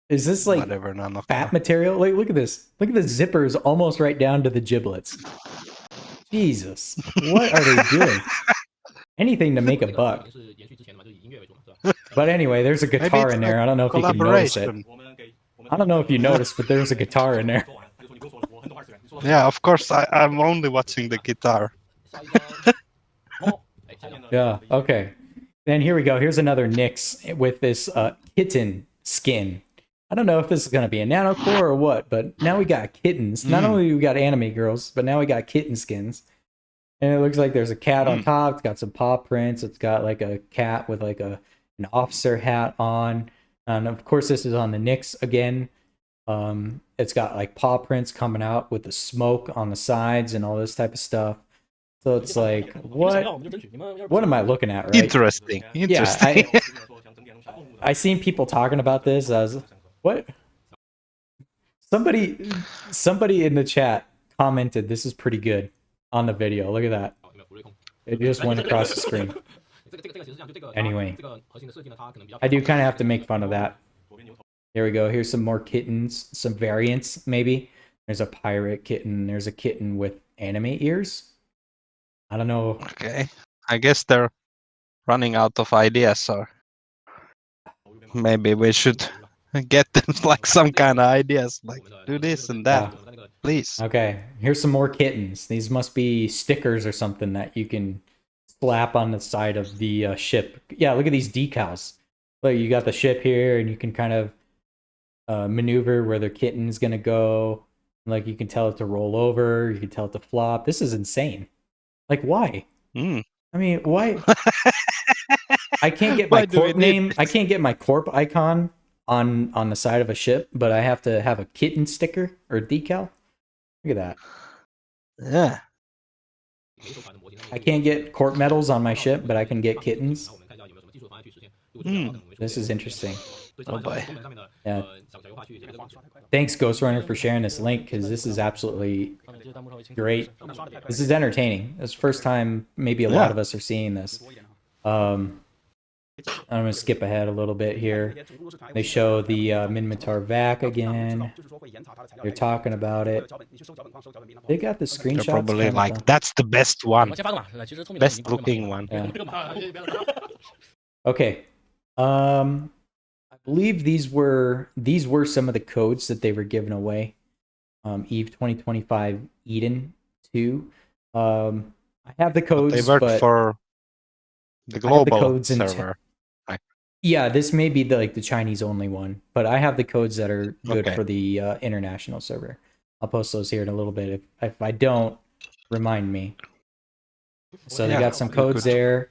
Is this like whatever, none of fat them. material? Like, look at this. Look at the zippers almost right down to the giblets. Jesus, what are they doing? Anything to make a buck. But anyway, there's a guitar it's in there. a I don't know if you can notice it. Collaboration. I don't know if you noticed, but there's a guitar in there. Yeah, of course. I'm only watching the guitar. Yeah. Okay. Then here we go. Here's another Nyx with this kitten skin. I don't know if this is gonna be a nanocore or what, but now we got kittens. Not only we got anime girls, but now we got kitten skins. And it looks like there's a cat on top. It's got some paw prints. It's got like a cat with like an officer hat on. And of course, this is on the Nyx again. It's got like paw prints coming out with the smoke on the sides and all this type of stuff. So it's like, what am I looking at, right? Interesting. Interesting. Yeah, I seen people talking about this. I was, what? Somebody in the chat commented, this is pretty good on the video. Look at that. It just went across the screen. Anyway, I do kind of have to make fun of that. Here we go. Here's some more kittens, some variants, maybe. There's a pirate kitten. There's a kitten with anime ears. I don't know. Okay. I guess they're running out of ideas, or maybe we should get them like some kind of ideas, like do this and that, please. Okay, here's some more kittens. These must be stickers or something that you can slap on the side of the ship. Yeah, look at these decals. Look, you got the ship here, and you can kind of maneuver where the kitten's gonna go. Like, you can tell it to roll over. You can tell it to flop. This is insane. Like, why? Mm. I mean, why? I can't get my Why do we corp need name. I can't get my corp icon on the side of a ship, but I have to have a kitten sticker or decal. Look at that. Yeah. I can't get corp medals on my ship, but I can get kittens. This is interesting. Oh boy. Yeah. Thanks, Ghost Runner, for sharing this link, because this is absolutely great. This is entertaining. It's the first time maybe a lot of us are seeing this. I'm going to skip ahead a little bit here. They show the Minmatar Vac again. They're talking about it. They got the They're screenshots. probably kinda like, fun. that's the best one. Best looking one. Yeah. Okay. I believe these were some of the codes that they were giving away. Eve 2025 Eden 2. I have the codes, They work but for the global server. yeah, this may be the Chinese only one, but I have the codes that are good Okay. for the international server. I'll post those here in a little bit. If I don't, remind me. So they got some codes there.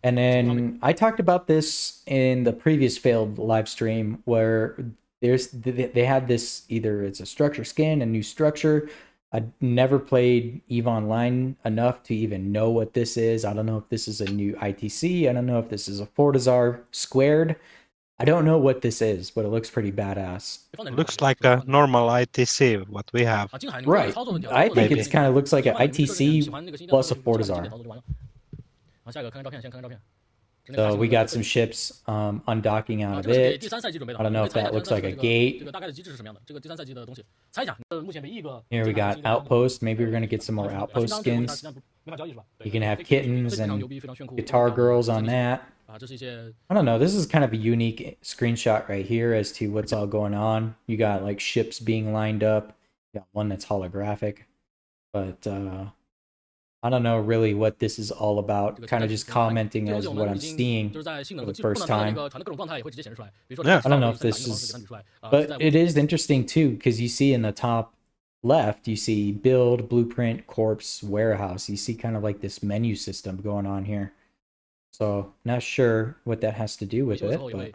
And then I talked about this in the previous failed live stream where they had this, either it's a structure skin, a new structure. I never played EVE Online enough to even know what this is. I don't know if this is a new ITC. I don't know if this is a Fortizar squared. I don't know what this is, but it looks pretty badass. It looks like a normal ITC, what we have. Right. I think it kind of looks like an ITC plus a Fortizar. So we got some ships undocking out of it. I don't know if that looks like a gate. Here we got outpost. Maybe we're going to get some more outpost skins. You can have kittens and guitar girls on that. I don't know. This is kind of a unique screenshot right here as to what's all going on. You got like ships being lined up. You got one that's holographic. But I don't know really what this is all about. Kind of just commenting as what I'm seeing for the first time. Yeah. I don't know if this is... But it is interesting too, because you see in the top left, you see build, blueprint, corpse, warehouse. You see kind of like this menu system going on here. So not sure what that has to do with it, but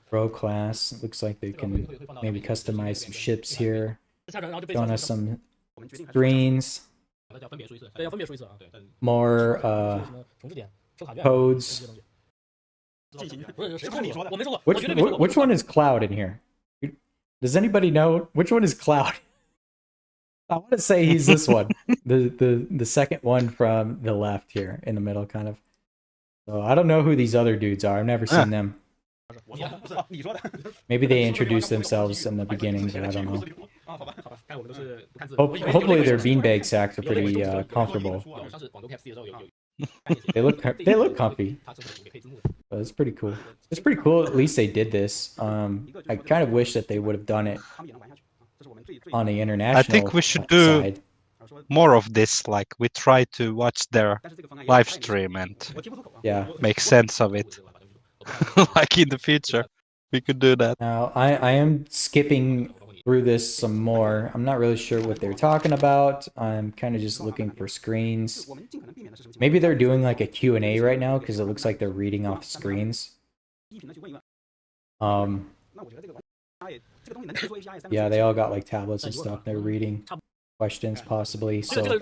pro class, looks like they can maybe customize some ships here. Showing us some screens, more codes. Which one is Cloud in here? Does anybody know which one is Cloud? I want to say he's this one, the second one from the left here in the middle, kind of. So I don't know who these other dudes are. I've never seen them. Maybe they introduced themselves in the beginning, but I don't know. Hopefully their beanbag sacks are pretty comfortable. They look comfy. But it's pretty cool. It's pretty cool. At least they did this. I kind of wish that they would have done it on the international. I think we should do side. more of this. Like we try to watch their live stream and make sense of it. Like in the future, we could do that. Now I am skipping through this some more. I'm not really sure what they're talking about. I'm kind of just looking for screens. Maybe they're doing like a Q&A right now because it looks like they're reading off screens. Yeah, they all got like tablets and stuff. They're reading questions possibly. So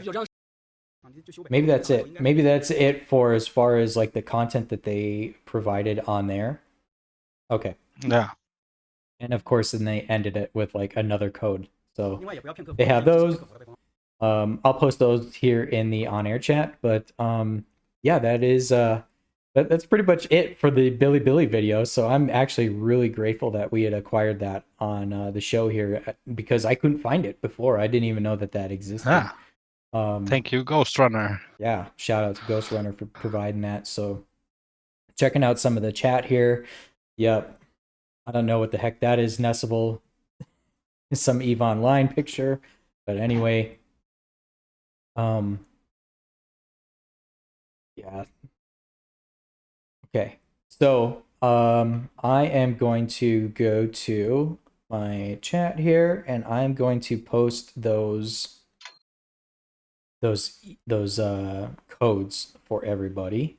maybe that's it. Maybe that's it for as far as like the content that they provided on there. Okay. Yeah. And of course, then they ended it with like another code. So they have those. I'll post those here in the on-air chat. But yeah, that is that's pretty much it for the Billy video. So I'm actually really grateful that we had acquired that on the show here because I couldn't find it before. I didn't even know that that existed. Thank you, Ghost Runner. Yeah, shout out to Ghost Runner for providing that. So checking out some of the chat here. Yep. I don't know what the heck that is, Nessible. Some EVE Online picture. But anyway. Yeah. Okay. So I am going to go to my chat here and I'm going to post those codes for everybody.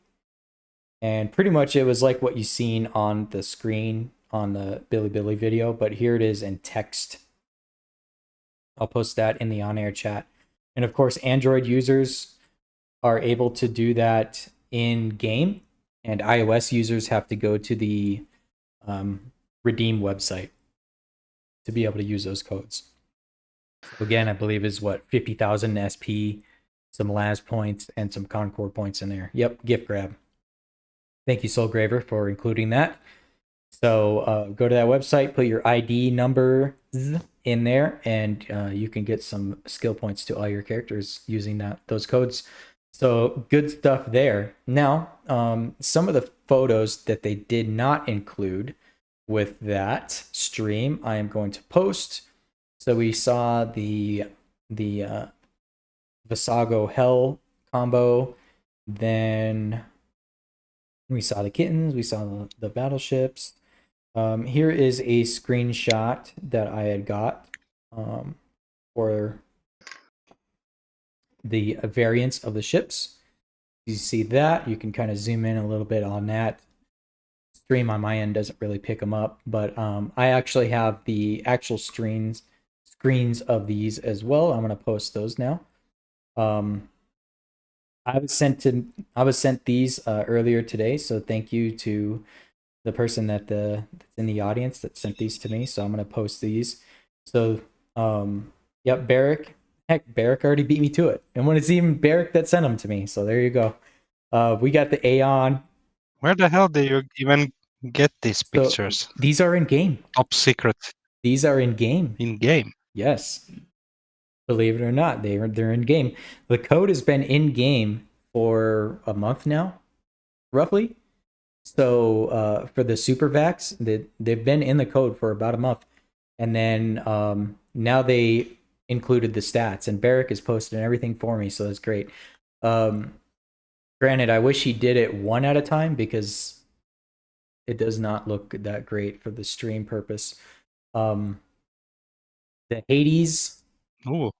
And pretty much it was like what you seen on the screen on the Billy video, but here it is in text. I'll post that in the on-air chat. And of course, Android users are able to do that in game, and iOS users have to go to the Redeem website to be able to use those codes. Again, I believe is what 50,000 SP, some LAS points, and some Concord points in there. Yep, gift grab. Thank you, Soulgraver, for including that. So go to that website, put your ID numbers in there, and you can get some skill points to all your characters using those codes. So good stuff there. Now, some of the photos that they did not include with that stream, I am going to post. So we saw the Visago Hell combo, then we saw the kittens, we saw the battleships. Here is a screenshot that I had got for the variants of the ships. You see that? You can kind of zoom in a little bit on that. Stream on my end doesn't really pick them up, but I actually have the actual screens of these as well. I'm going to post those now. I was sent these earlier today, so thank you to the person that's in the audience that sent these to me. So I'm going to post these. So yep, Barrick. Heck, Barrick already beat me to it. And when it's even Barrick that sent them to me. So there you go. We got the EONE. Where the hell do you even get these pictures? So these are in game. Top secret. These are in game. In game. Yes. Believe it or not, they're in game. The code has been in game for a month now, roughly. So for the Super Vax, they've been in the code for about a month. And then now they included the stats, and Barrick is posting everything for me, so that's great. Granted, I wish he did it one at a time because it does not look that great for the stream purpose. The Hades, Ooh.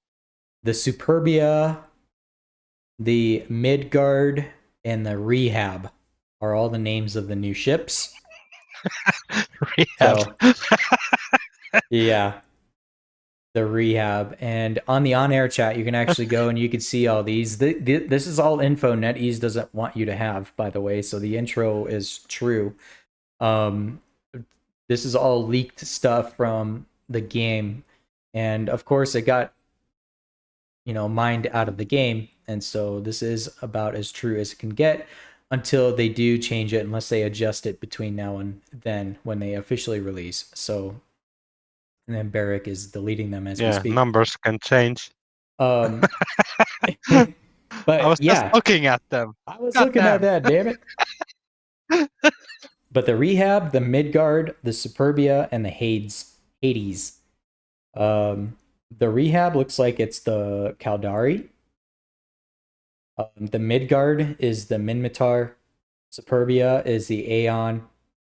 the Superbia, the Midgard, and the Rehab are all the names of the new ships. Rehab. So, yeah. The Rehab. And on the on-air chat, you can actually go and you can see all these. This is all info NetEase doesn't want you to have, by the way. So the intro is true. This is all leaked stuff from the game. And of course, it got, mined out of the game. And so this is about as true as it can get until they do change it, unless they adjust it between now and then when they officially release. So, and then Barrick is deleting them as we speak. Numbers can change. But I was just looking at them. I was looking at that, damn it. But the Rehab, the Midgard, the Superbia, and the Hades. The Rehab looks like it's the Caldari. The Midgard is the Minmatar. Superbia is the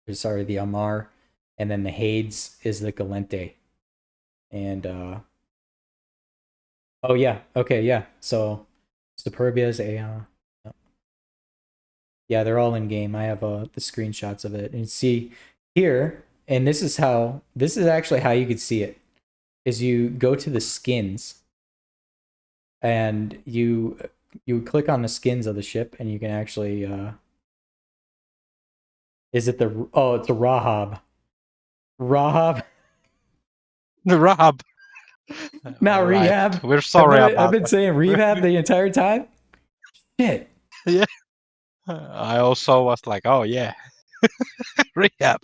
the Amar. And then the Hades is the Galente. And oh yeah, okay, yeah. So Superbia is Aeon. Yeah, they're all in game. I have the screenshots of it. And see here, and this is actually how you could see it. Is you go to the skins and you click on the skins of the ship and you can actually it's a Rahab. Rahab. The Rahab. Not All Rehab. Right. We're sorry I've been saying Rehab the entire time. Shit. Yeah. I also was like, oh yeah. Rehab.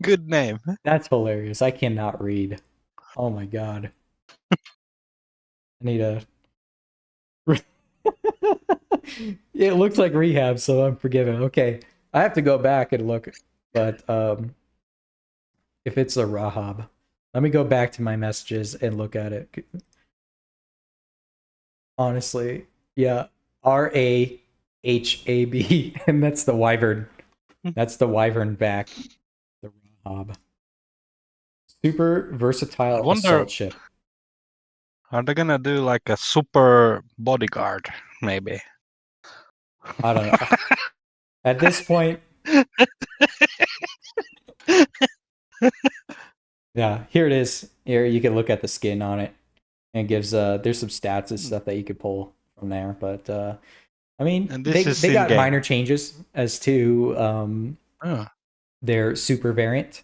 Good name. That's hilarious. I cannot read. Oh my god. I need a it looks like Rehab, so I'm forgiven. Okay. I have to go back and look, but if it's a Rahab. Let me go back to my messages and look at it. Honestly, yeah. Rahab, and that's the Wyvern. That's the Wyvern back. The Rahab. Super versatile assault ship. Are they gonna do like a super bodyguard, maybe? I don't know. At this point... Yeah, here it is. Here you can look at the skin on it. And it gives there's some stats and stuff that you could pull from there. But I mean, they got minor changes as to their super variant.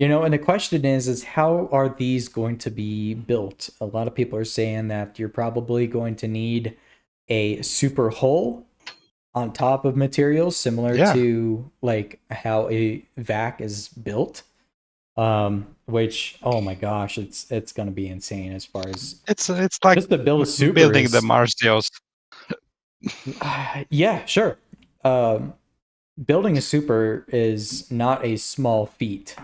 And the question is how are these going to be built? A lot of people are saying that you're probably going to need a super hull on top of materials similar to like how a VAC is built. Which, oh my gosh, it's gonna be insane as far as it's like just to build a super building the Martios. Yeah, sure. Building a super is not a small feat.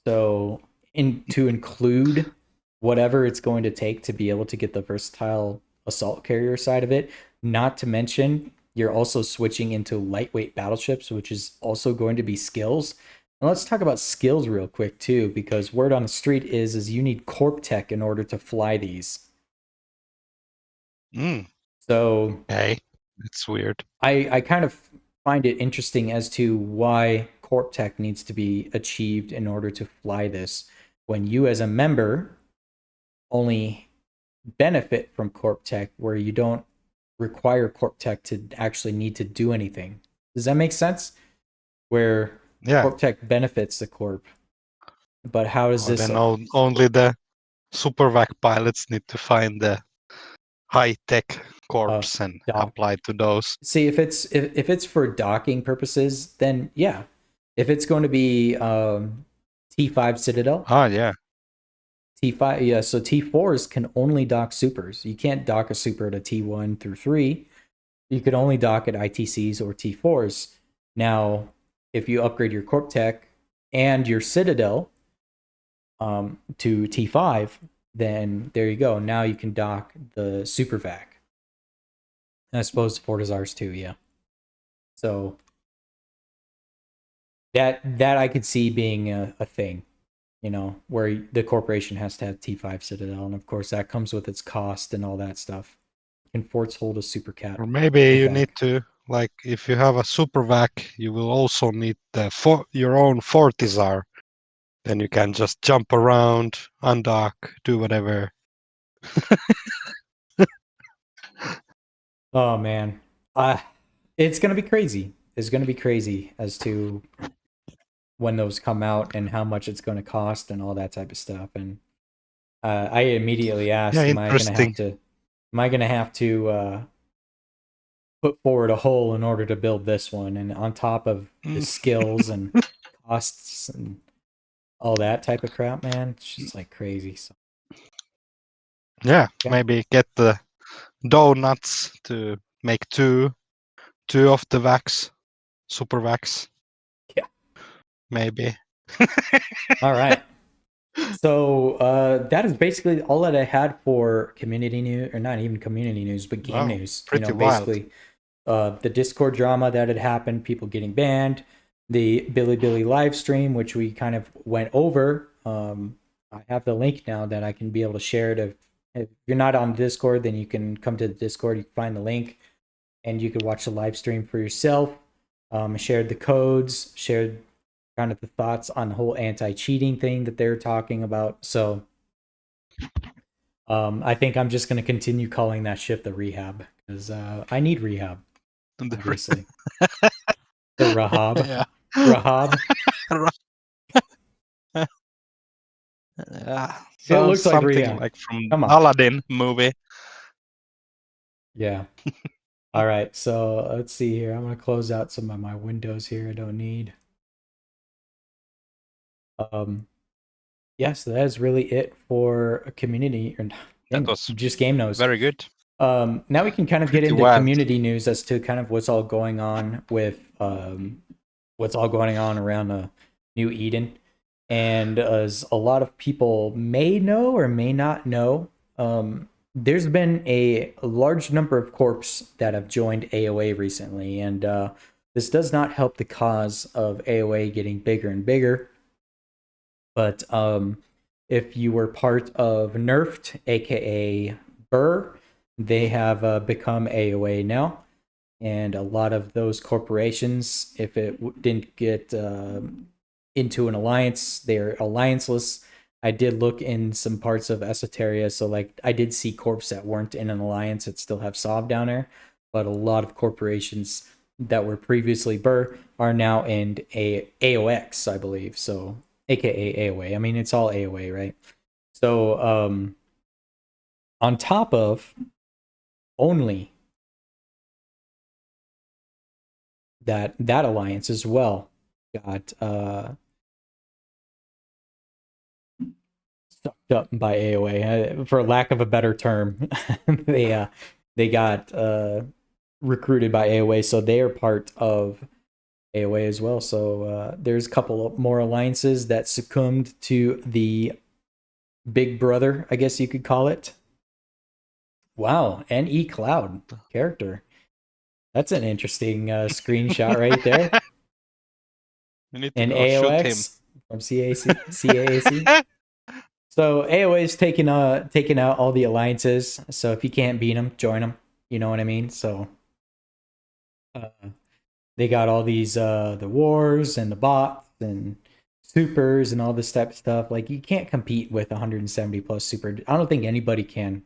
So to include whatever it's going to take to be able to get the versatile assault carrier side of it, not to mention you're also switching into lightweight battleships, which is also going to be skills. And let's talk about skills real quick too, because word on the street is you need corp tech in order to fly these. Mm, So okay, it's weird. I kind of find it interesting as to why corp tech needs to be achieved in order to fly this, when you as a member only benefit from corp tech, where you don't require corp tech to actually need to do anything. Does that make sense? Where Yeah. corp tech benefits the corp, but how does Or this? then only the supervac pilots need to find the high-tech corps and Doc? apply to those. See, if it's for docking purposes, then yeah. If it's going to be T5 Citadel, Ah, yeah. T5, yeah. So T4s can only dock supers. You can't dock a super to T1 through 3. You could only dock at ITCs or T4s. Now, if you upgrade your Corp Tech and your Citadel to T5, then there you go. Now you can dock the Super Vac. And I suppose Fortizars too, yeah. So that I could see being a thing, you know, where the corporation has to have T5 Citadel, and of course that comes with its cost and all that stuff. Can Forts hold a Super Cat? Or maybe you vac? need to, like, if you have a supervac, you will also need your own Fortizar. Then you can just jump around, undock, do whatever. Oh man, it's gonna be crazy. It's gonna be crazy as to when those come out and how much it's gonna cost and all that type of stuff. And I immediately asked, Yeah, "Am I gonna have interesting. to? Am I gonna have to put forward a hole in order to build this one?" And on top of the Mm. skills and costs and all that type of crap, man, it's just like crazy. So, Yeah, yeah. maybe get the donuts to make two of the vacs, super vacs. Yeah. Maybe. All right. So that is basically all that I had for community news, or not even community news, but game Wow, news. You pretty know, wild. basically the Discord drama that had happened, people getting banned, the Billy live stream, which we kind of went over. I have the link now that I can be able to share it. If you're not on Discord, then you can come to the Discord. You can find the link, and you can watch the live stream for yourself. Shared the codes, shared kind of the thoughts on the whole anti-cheating thing that they're talking about. So I think I'm just going to continue calling that ship the rehab, because I need rehab, obviously. The Rahab. Yeah. Rahab. Yeah. It Sounds looks like something rehab. like from Come on. Aladdin movie. Yeah. All right. So let's see here. I'm going to close out some of my windows here I don't need. Yes, that is really it for a community, or That was just game news. very good. Now we can kind of get Pretty into wild. community news as to kind of what's all going on with what's all going on around New Eden. And as a lot of people may know or may not know, there's been a large number of corps that have joined AOA recently, and this does not help the cause of AOA getting bigger and bigger. But if you were part of Nerfed, aka Burr, they have become AOA now. And a lot of those corporations, if it didn't get into an alliance, they're allianceless. I did look in some parts of Esoteria, so like I did see corps that weren't in an alliance that still have Sov down there, but a lot of corporations that were previously Burr are now in AOX, I believe. So aka AOA. I mean, it's all AOA, right? So on top of only that alliance as well got sucked up by AOA, for lack of a better term. They got recruited by AOA, so they are part of AOA as well. So there's a couple of more alliances that succumbed to the Big Brother, I guess you could call it. Wow, NE Cloud character. That's an interesting screenshot right there. You need to and go shoot him. AOX from CAAC. So AOA is taking out all the alliances. So if you can't beat them, join them. You know what I mean? So they got all these the wars and the bots and supers and all this type of stuff. Like you can't compete with 170 plus super. I don't think anybody can,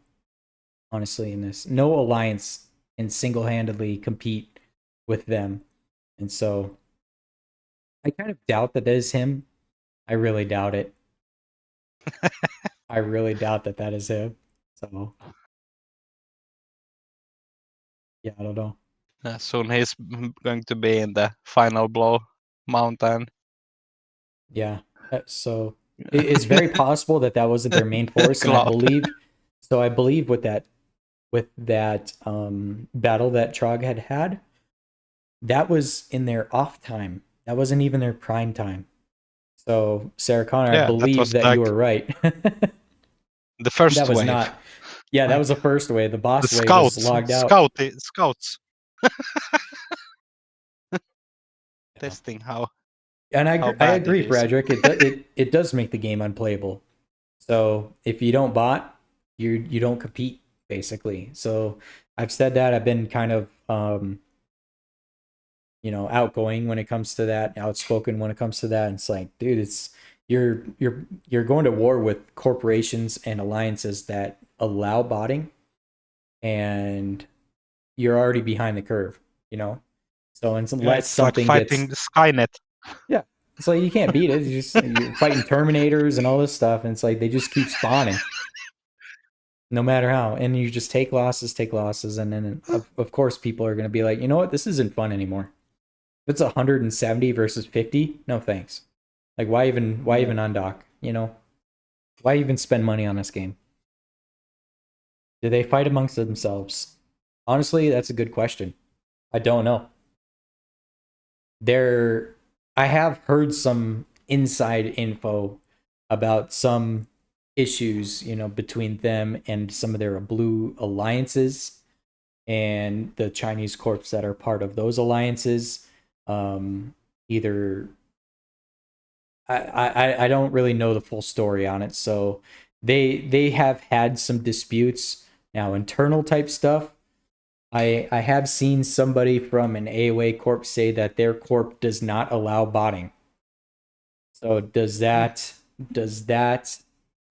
honestly, in this. No alliance can single-handedly compete with them. And so I kind of doubt that is him. I really doubt it. I really doubt that is him. So yeah, I don't know. Soon he's going to be in the final blow mountain. Yeah. So it's very possible that wasn't their main force, and I Cloud. believe with that battle that Trog had, that was in their off time. That wasn't even their prime time. So Sarah Connor, I believe that like you were right. the first that was wave. not. Yeah, that was the first wave. The boss The wave scouts, was logged out. Scouts. Testing how. And I bad agree, it is. Bradrick. It does make the game unplayable. So if you don't bot, you don't compete, basically. So I've said that. I've been kind of outgoing when it comes to that, outspoken when it comes to that. And it's like, dude, it's you're going to war with corporations and alliances that allow botting, and you're already behind the curve, So unless it's something like fighting the Skynet. Yeah. It's like you can't beat it. You're fighting Terminators and all this stuff, and it's like they just keep spawning. No matter how. And you just take losses, and then of course people are gonna be like, you know what, this isn't fun anymore. If it's 170 versus 50, no thanks. Like why even undock? Why even spend money on this game? Do they fight amongst themselves? Honestly, that's a good question. I don't know. I have heard some inside info about some issues, between them and some of their blue alliances and the Chinese corps that are part of those alliances. Either I don't really know the full story on it, so they have had some disputes now, internal type stuff. I have seen somebody from an AOA corp say that their corp does not allow botting. So does that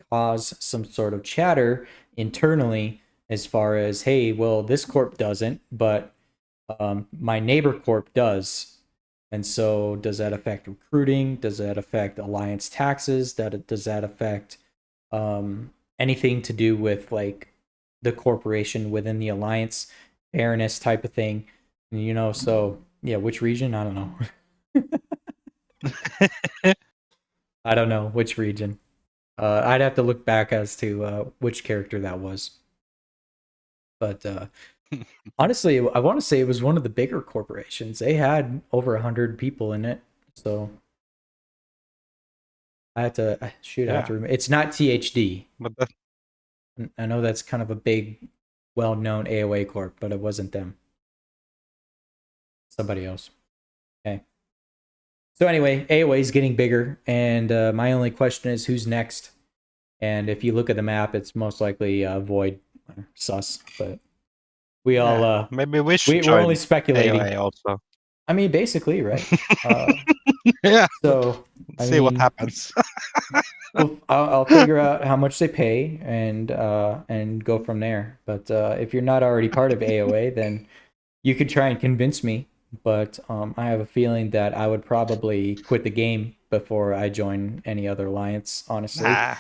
cause some sort of chatter internally as far as, hey, well, this corp doesn't, but my neighbor corp does. And so does that affect recruiting? Does that affect alliance taxes? Does that affect anything to do with like the corporation within the alliance? Fairness type of thing, so yeah, which region? I don't know. I don't know which region. I'd have to look back as to which character that was. But honestly, I want to say it was one of the bigger corporations. They had over 100 people in it, so I had to I have to remember. It's not THD, but I know that's kind of a big, well-known AOA corp, but it wasn't them. Somebody else. Okay. So anyway, AOA is getting bigger, and my only question is who's next? And if you look at the map, it's most likely Void or Sus, but we all maybe we should join we're only speculating. AOA also. I mean, basically, right? Yeah. So See what happens. I'll figure out how much they pay and go from there. But if you're not already part of AOA, then you could try and convince me. But I have a feeling that I would probably quit the game before I join any other alliance, honestly. Nah,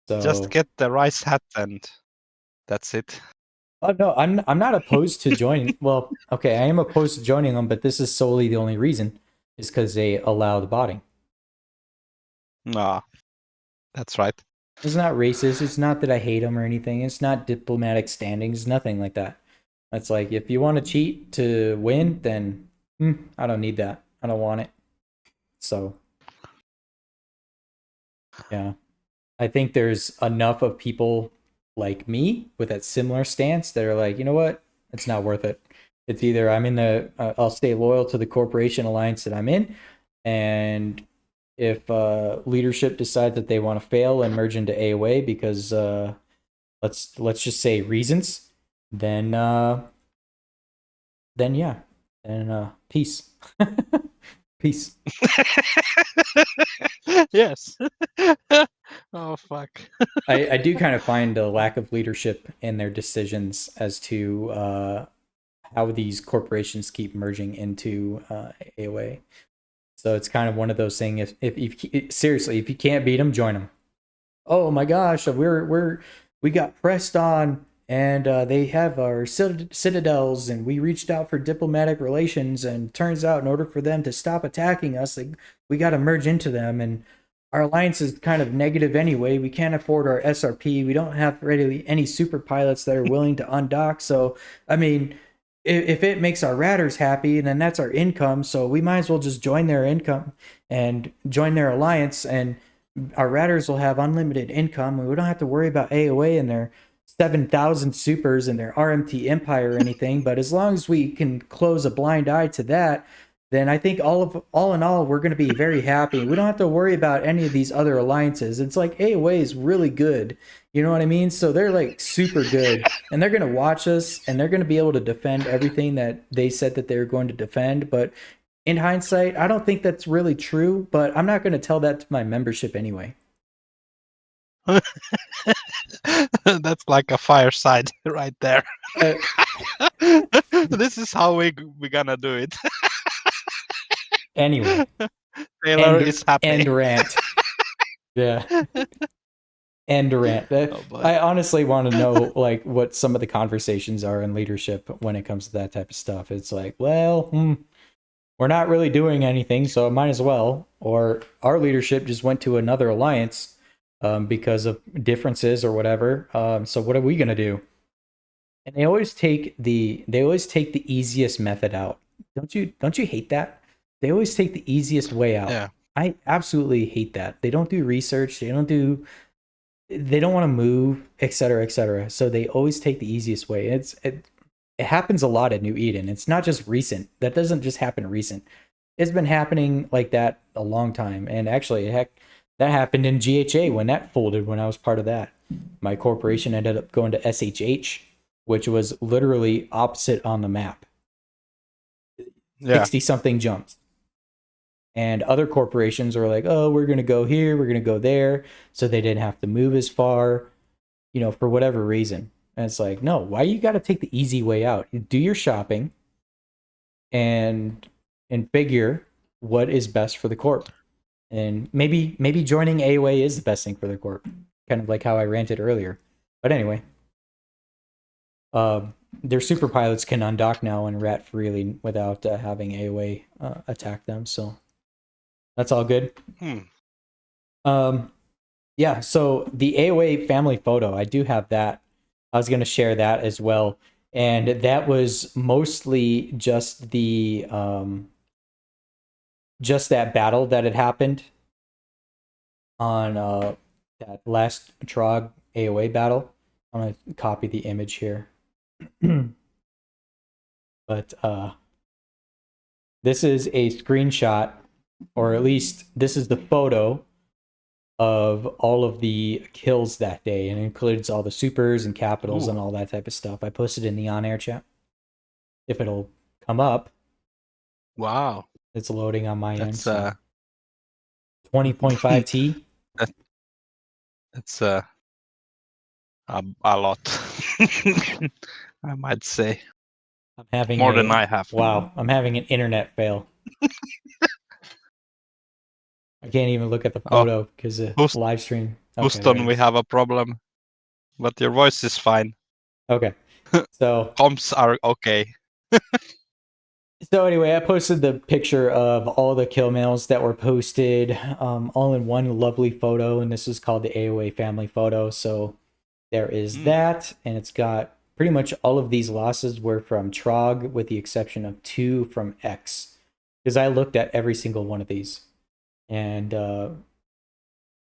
so just get the rice hat and that's it. Oh no, I'm not opposed to joining. Well, okay, I am opposed to joining them, but this is solely the only reason is because they allow the botting. No, that's right. It's not racist. It's not that I hate them or anything. It's not diplomatic standings. Nothing like that. It's like if you want to cheat to win, then I don't need that. I don't want it. So yeah, I think there's enough of people like me with that similar stance that are like, you know what? It's not worth it. It's either I'm in I'll stay loyal to the corporation alliance that I'm in, and if leadership decides that they want to fail and merge into AOA because let's just say reasons, then yeah, and peace. Peace. Yes. Oh fuck. I do kind of find a lack of leadership in their decisions as to how these corporations keep merging into AOA. So it's kind of one of those things. If seriously, if you can't beat them, join them. Oh my gosh, we got pressed on, and they have our citadels, and we reached out for diplomatic relations, and turns out in order for them to stop attacking us, we got to merge into them, and our alliance is kind of negative anyway. We can't afford our SRP. We don't have really any super pilots that are willing to undock. So I mean, if it makes our ratters happy, then that's our income. So we might as well just join their income and join their alliance, and our ratters will have unlimited income, and we don't have to worry about AOA and their 7,000 supers and their RMT empire or anything. But as long as we can close a blind eye to that, then I think all in all, we're going to be very happy. We don't have to worry about any of these other alliances. It's like AOA is really good. You know what I mean? So they're like super good, and they're going to watch us, and they're going to be able to defend everything that they said that they're going to defend. But in hindsight, I don't think that's really true, but I'm not going to tell that to my membership anyway. That's like a fireside right there. Uh, This is how we're gonna do it. Anyway, Taylor is happy. End rant. Yeah. End rant. I honestly want to know like what some of the conversations are in leadership when it comes to that type of stuff. It's like, well, we're not really doing anything, so it might as well. Or our leadership just went to another alliance because of differences or whatever. So what are we gonna do? And they always take the easiest method out. Don't you hate that? They always take the easiest way out. Yeah. I absolutely hate that. They don't do research. They don't want to move, etc., etc. So they always take the easiest way. It happens a lot at New Eden. It's not just recent. That doesn't just happen recent. It's been happening like that a long time. And actually, heck, that happened in GHA when that folded when I was part of that. My corporation ended up going to SHH, which was literally opposite on the map. 60 something jumps. And other corporations are like, oh, we're going to go here, we're going to go there. So they didn't have to move as far, for whatever reason. And it's like, no, why you got to take the easy way out? You do your shopping and figure what is best for the corp. And maybe joining AOA is the best thing for the corp. Kind of like how I ranted earlier. But anyway, their super pilots can undock now and rat freely without having AOA attack them. So that's all good. Yeah, so the AOA family photo, I do have that. I was going to share that as well. And that was mostly just the just that battle that had happened on that last Trog AOA battle. I'm going to copy the image here. But this is a screenshot, or at least this is the photo of all of the kills that day, and it includes all the supers and capitals and all that type of stuff. I posted in the on-air chat. If it'll come up. Wow. It's loading on my end. So. 20.5 T. That's a lot. I might say. I'm having more than I have. Wow, I'm having an internet fail. I can't even look at the photo because of live stream. Okay, Houston, we have a problem, but your voice is fine. Okay, so comps are okay. So anyway, I posted the picture of all the kill mails that were posted, all in one lovely photo, and this is called the AOA family photo. So there is that, and it's got pretty much all of these losses were from Trog, with the exception of 2 from X, because I looked at every single one of these. And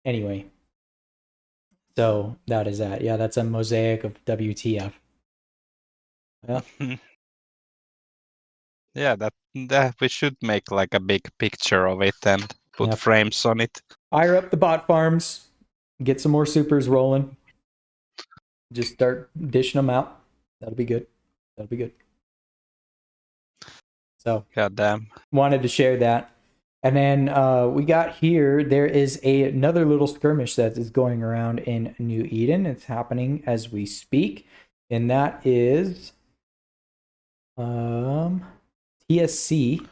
anyway, so that is that. Yeah, that's a mosaic of WTF. Yeah. Yeah, that we should make like a big picture of it and put Yep. frames on it. Fire up the bot farms, get some more supers rolling. Just start dishing them out. That'll be good. That'll be good. So, Goddamn. wanted to share that. And then we got here, there is another little skirmish that is going around in New Eden. It's happening as we speak. And that is TSC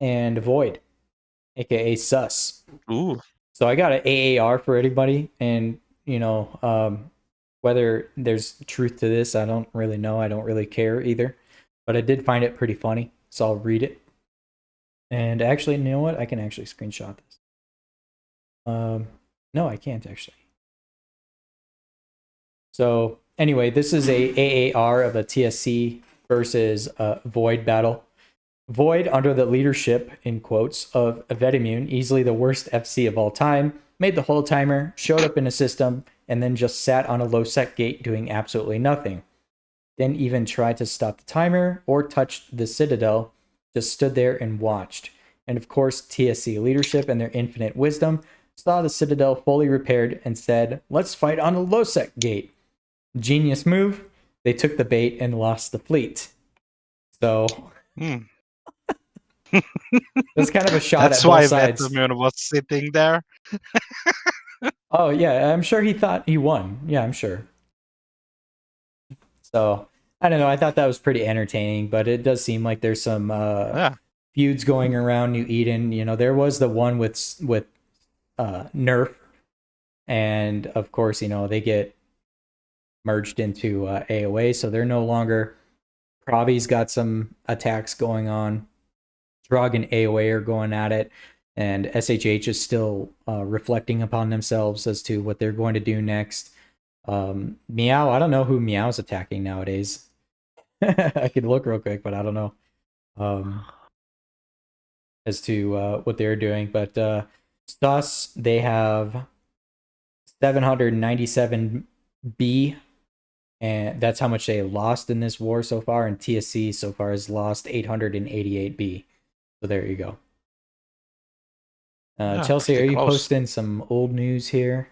and Void, aka Sus. Ooh. So I got an AAR for anybody, and you know, whether there's truth to this, I don't really know. I don't really care either, but I did find it pretty funny, so I'll read it. And actually, you know what? I can actually screenshot this. No, I can't actually. So anyway, this is a AAR of a TSC versus Void battle. Void, under the leadership, in quotes, of Vetimune, easily the worst FC of all time, made the whole timer, showed up in a system, and then just sat on a low set gate doing absolutely nothing. Didn't even try to stop the timer or touch the Citadel, just stood there and watched. And of course, TSC leadership and their infinite wisdom saw the Citadel fully repaired and said, let's fight on a low set gate. Genius move. They took the bait and lost the fleet. So... That's kind of a shot That's at both why sides. Vetimune was sitting there. Oh yeah, I'm sure he thought he won. Yeah, I'm sure. So I don't know. I thought that was pretty entertaining, but it does seem like there's some feuds going around New Eden. You know, there was the one with Nerf, and of course, you know, they get merged into AOA, so they're no longer. Pravi's got some attacks going on. Drog and AOA are going at it, and SHH is still reflecting upon themselves as to what they're going to do next. Meow, I don't know who Meow's attacking nowadays. I could look real quick, but I don't know as to what they're doing. But Sus, they have 797B, and that's how much they lost in this war so far. And TSC so far has lost 888B. So there you go. Chelsea, are you posting some old news here?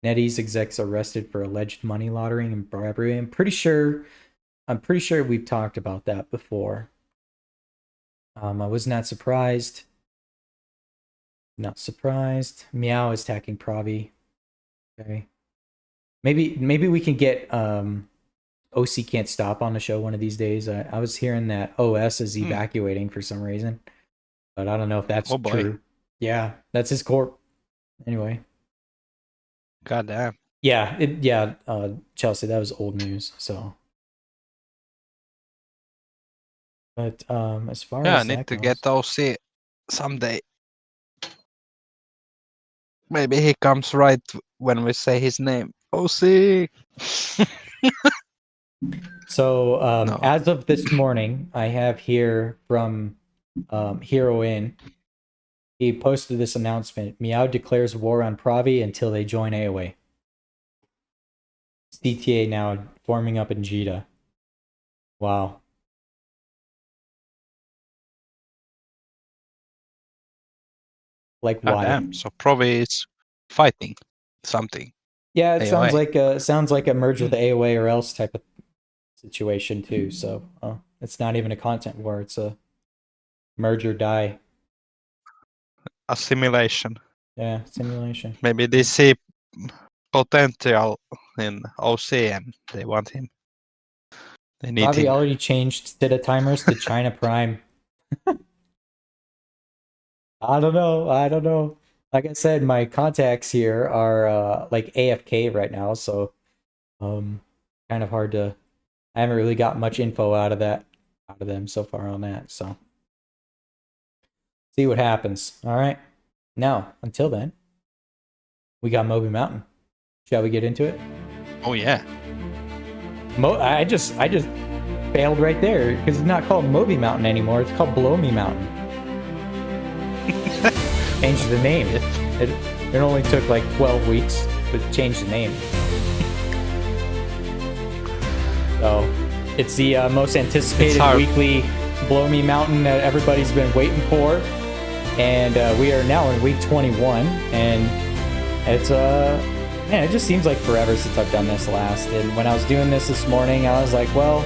NetEase execs arrested for alleged money laundering and bribery. I'm pretty sure we've talked about that before. I was not surprised. Not surprised. Meow is attacking Pravi. Okay. Maybe we can get OC Can't Stop on the show one of these days. I was hearing that OS is evacuating for some reason. But I don't know if that's true. Yeah, that's his corp. Anyway. Goddamn. Yeah, Chelsea, that was old news, so. But as far as I need to get OC someday. Maybe he comes right when we say his name. OC. So as of this morning, I have here from EONE. He posted this announcement. Meow declares war on Pravi until they join AOA. CTA now forming up in Jeddah. Wow. Like why? Damn. So Pravi is fighting something. Yeah, it AOA. sounds like a merge with AOA or else type of situation too. So it's not even a content war; it's a merge or die. A simulation. Yeah, simulation. Maybe they see potential in OC and they want him. They need Pravi him. already changed Stida timers to China Prime. I don't know. Like I said, my contacts here are like AFK right now, so kind of hard to. I haven't really got much info out of them so far on that. So see what happens. All right. Now, until then, we got Moby Mountain. Shall we get into it? Oh yeah. I just failed right there because it's not called Moby Mountain anymore. It's called Blow Me Mountain. Changed the name. It only took like 12 weeks to change the name. So it's the most anticipated weekly Blow Me Mountain that everybody's been waiting for. And we are now in week 21. And it's, man, it just seems like forever since I've done this last. And when I was doing this morning, I was like, well,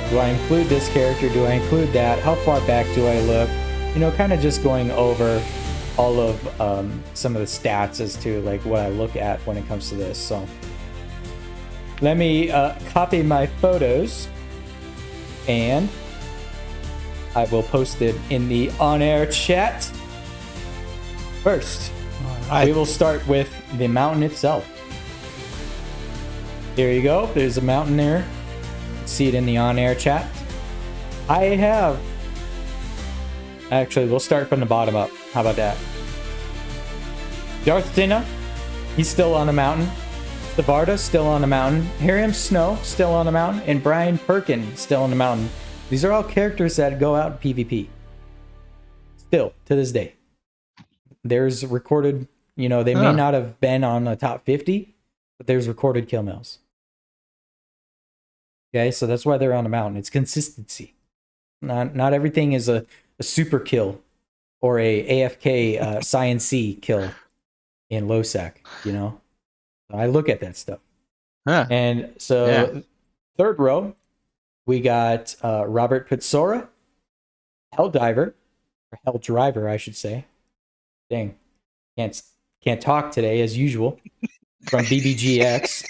do I include this character? Do I include that? How far back do I look? You know, kind of just going over all of some of the stats as to like what I look at when it comes to this. So let me copy my photos and I will post it in the on-air chat. First, we will start with the mountain itself. Here you go. There's a mountain there. See it in the on-air chat. Actually, we'll start from the bottom up. How about that? Darth Dinah, he's still on the mountain. Savarda, still on the mountain. Harium Snow, still on the mountain. And Brian Perkin, still on the mountain. These are all characters that go out in PvP. Still, to this day. There's recorded, you know, they may not have been on the top 50, but there's recorded kill mills. Okay, so that's why they're on the mountain. It's consistency. Not everything is a super kill or a AFK Science-C kill in low sec, you know? I look at that stuff. And so, third row, we got Robert Pitsora, Helldiver, or Helldriver, I should say. Dang, can't talk today as usual. From BBGX,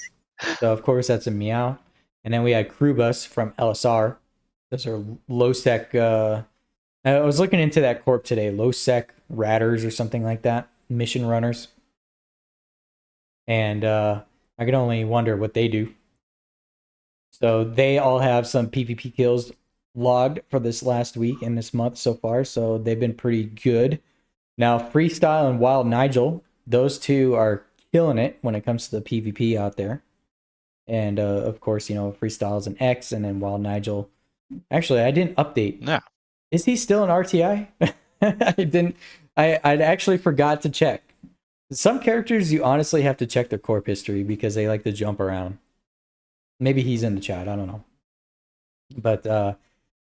so of course that's a meow. And then we had Krubus from LSR. Those are low sec. I was looking into that corp today. Low sec ratters or something like that. Mission runners. And I can only wonder what they do. So they all have some PvP kills logged for this last week and this month so far. So they've been pretty good. Now, Freestyle and Wild Nigel, those two are killing it when it comes to the PvP out there. And of course, you know, Freestyle's an X, and then Wild Nigel. Actually, I didn't update. Yeah. Is he still an RTI? I didn't. I actually forgot to check. Some characters you honestly have to check their corp history because they like to jump around. Maybe he's in the chat. I don't know. But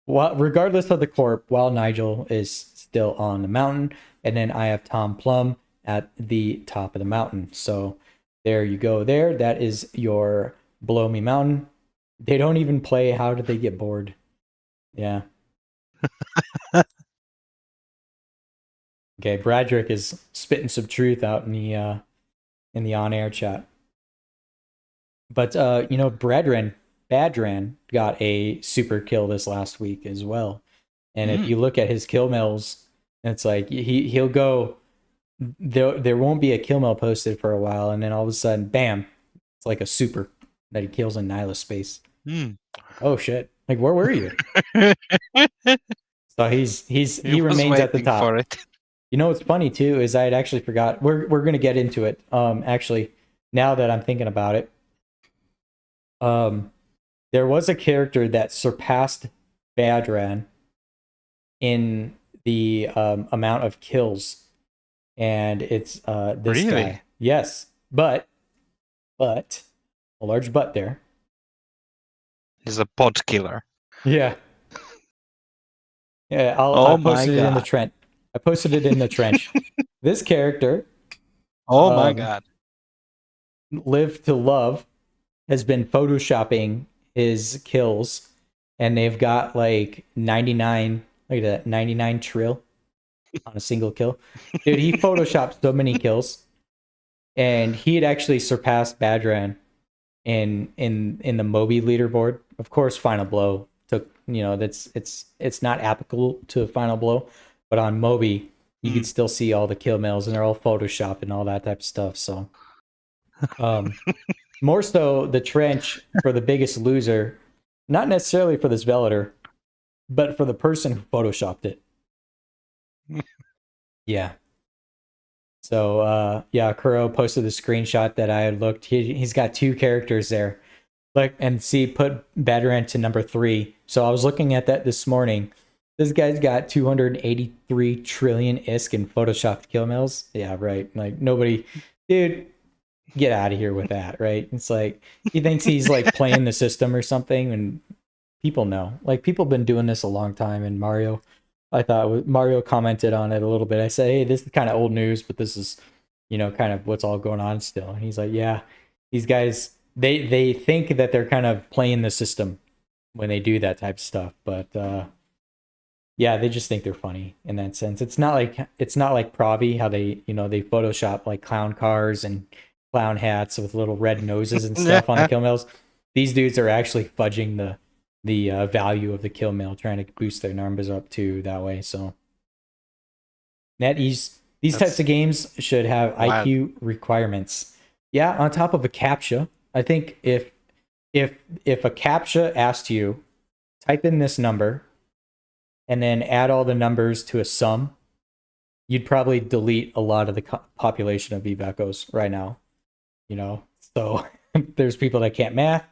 regardless of the corp, Wild Nigel is still on the mountain, and then I have Tom Plum at the top of the mountain. So there you go. There, that is your Blow Me Mountain. They don't even play How Did They Get Bored? Yeah. Okay, Bradrick is spitting some truth out in the on-air chat. But you know, Badran got a super kill this last week as well. And if you look at his kill mills, it's like he'll go. There won't be a kill mill posted for a while, and then all of a sudden, bam! It's like a super that he kills in Nihilus space. Oh shit! Like, where were you? So he remains at the top. For it. You know what's funny too is I had actually forgot. We're gonna get into it. Actually, now that I'm thinking about it, there was a character that surpassed Badran in the amount of kills, and it's this guy. Yes, but a large but there. He's a pod killer. Yeah. Yeah, I posted it in the trench. I posted it in the trench. This character, my god, Live to Love, has been photoshopping his kills, and they've got like 99. Look at that, 99 trill on a single kill. Dude, he photoshopped so many kills, and he had actually surpassed Badran in the Moby leaderboard. Of course, Final Blow took, you know, it's not applicable to Final Blow, but on Moby you can still see all the kill mills, and they're all photoshopped and all that type of stuff. So more so the trench for the biggest loser, not necessarily for this Velator, but for the person who photoshopped it. Yeah. So yeah, Kuro posted the screenshot that I had looked. He's got two characters there. Like, and see, put Badran to number 3. So I was looking at that this morning. This guy's got 283 trillion ISK in photoshopped kill mills. Yeah, right. Like, nobody, dude, get out of here with that, right? It's like he thinks he's like playing the system or something, and people know. Like people have been doing this a long time. And Mario, I thought Mario commented on it a little bit. I said, hey, this is kind of old news, but this is, kind of what's all going on still. And he's like, yeah, these guys, they think that they're kind of playing the system when they do that type of stuff, but yeah, they just think they're funny in that sense. It's not like Provi, how they they Photoshop like clown cars and clown hats with little red noses and stuff on the kill mails. These dudes are actually fudging the value of the kill mail, trying to boost their numbers up too that way. So these types of games should have IQ requirements. Yeah, on top of a CAPTCHA. I think if a CAPTCHA asked you type in this number and then add all the numbers to a sum, you'd probably delete a lot of the population of Eve Echoes right now. So there's people that can't math,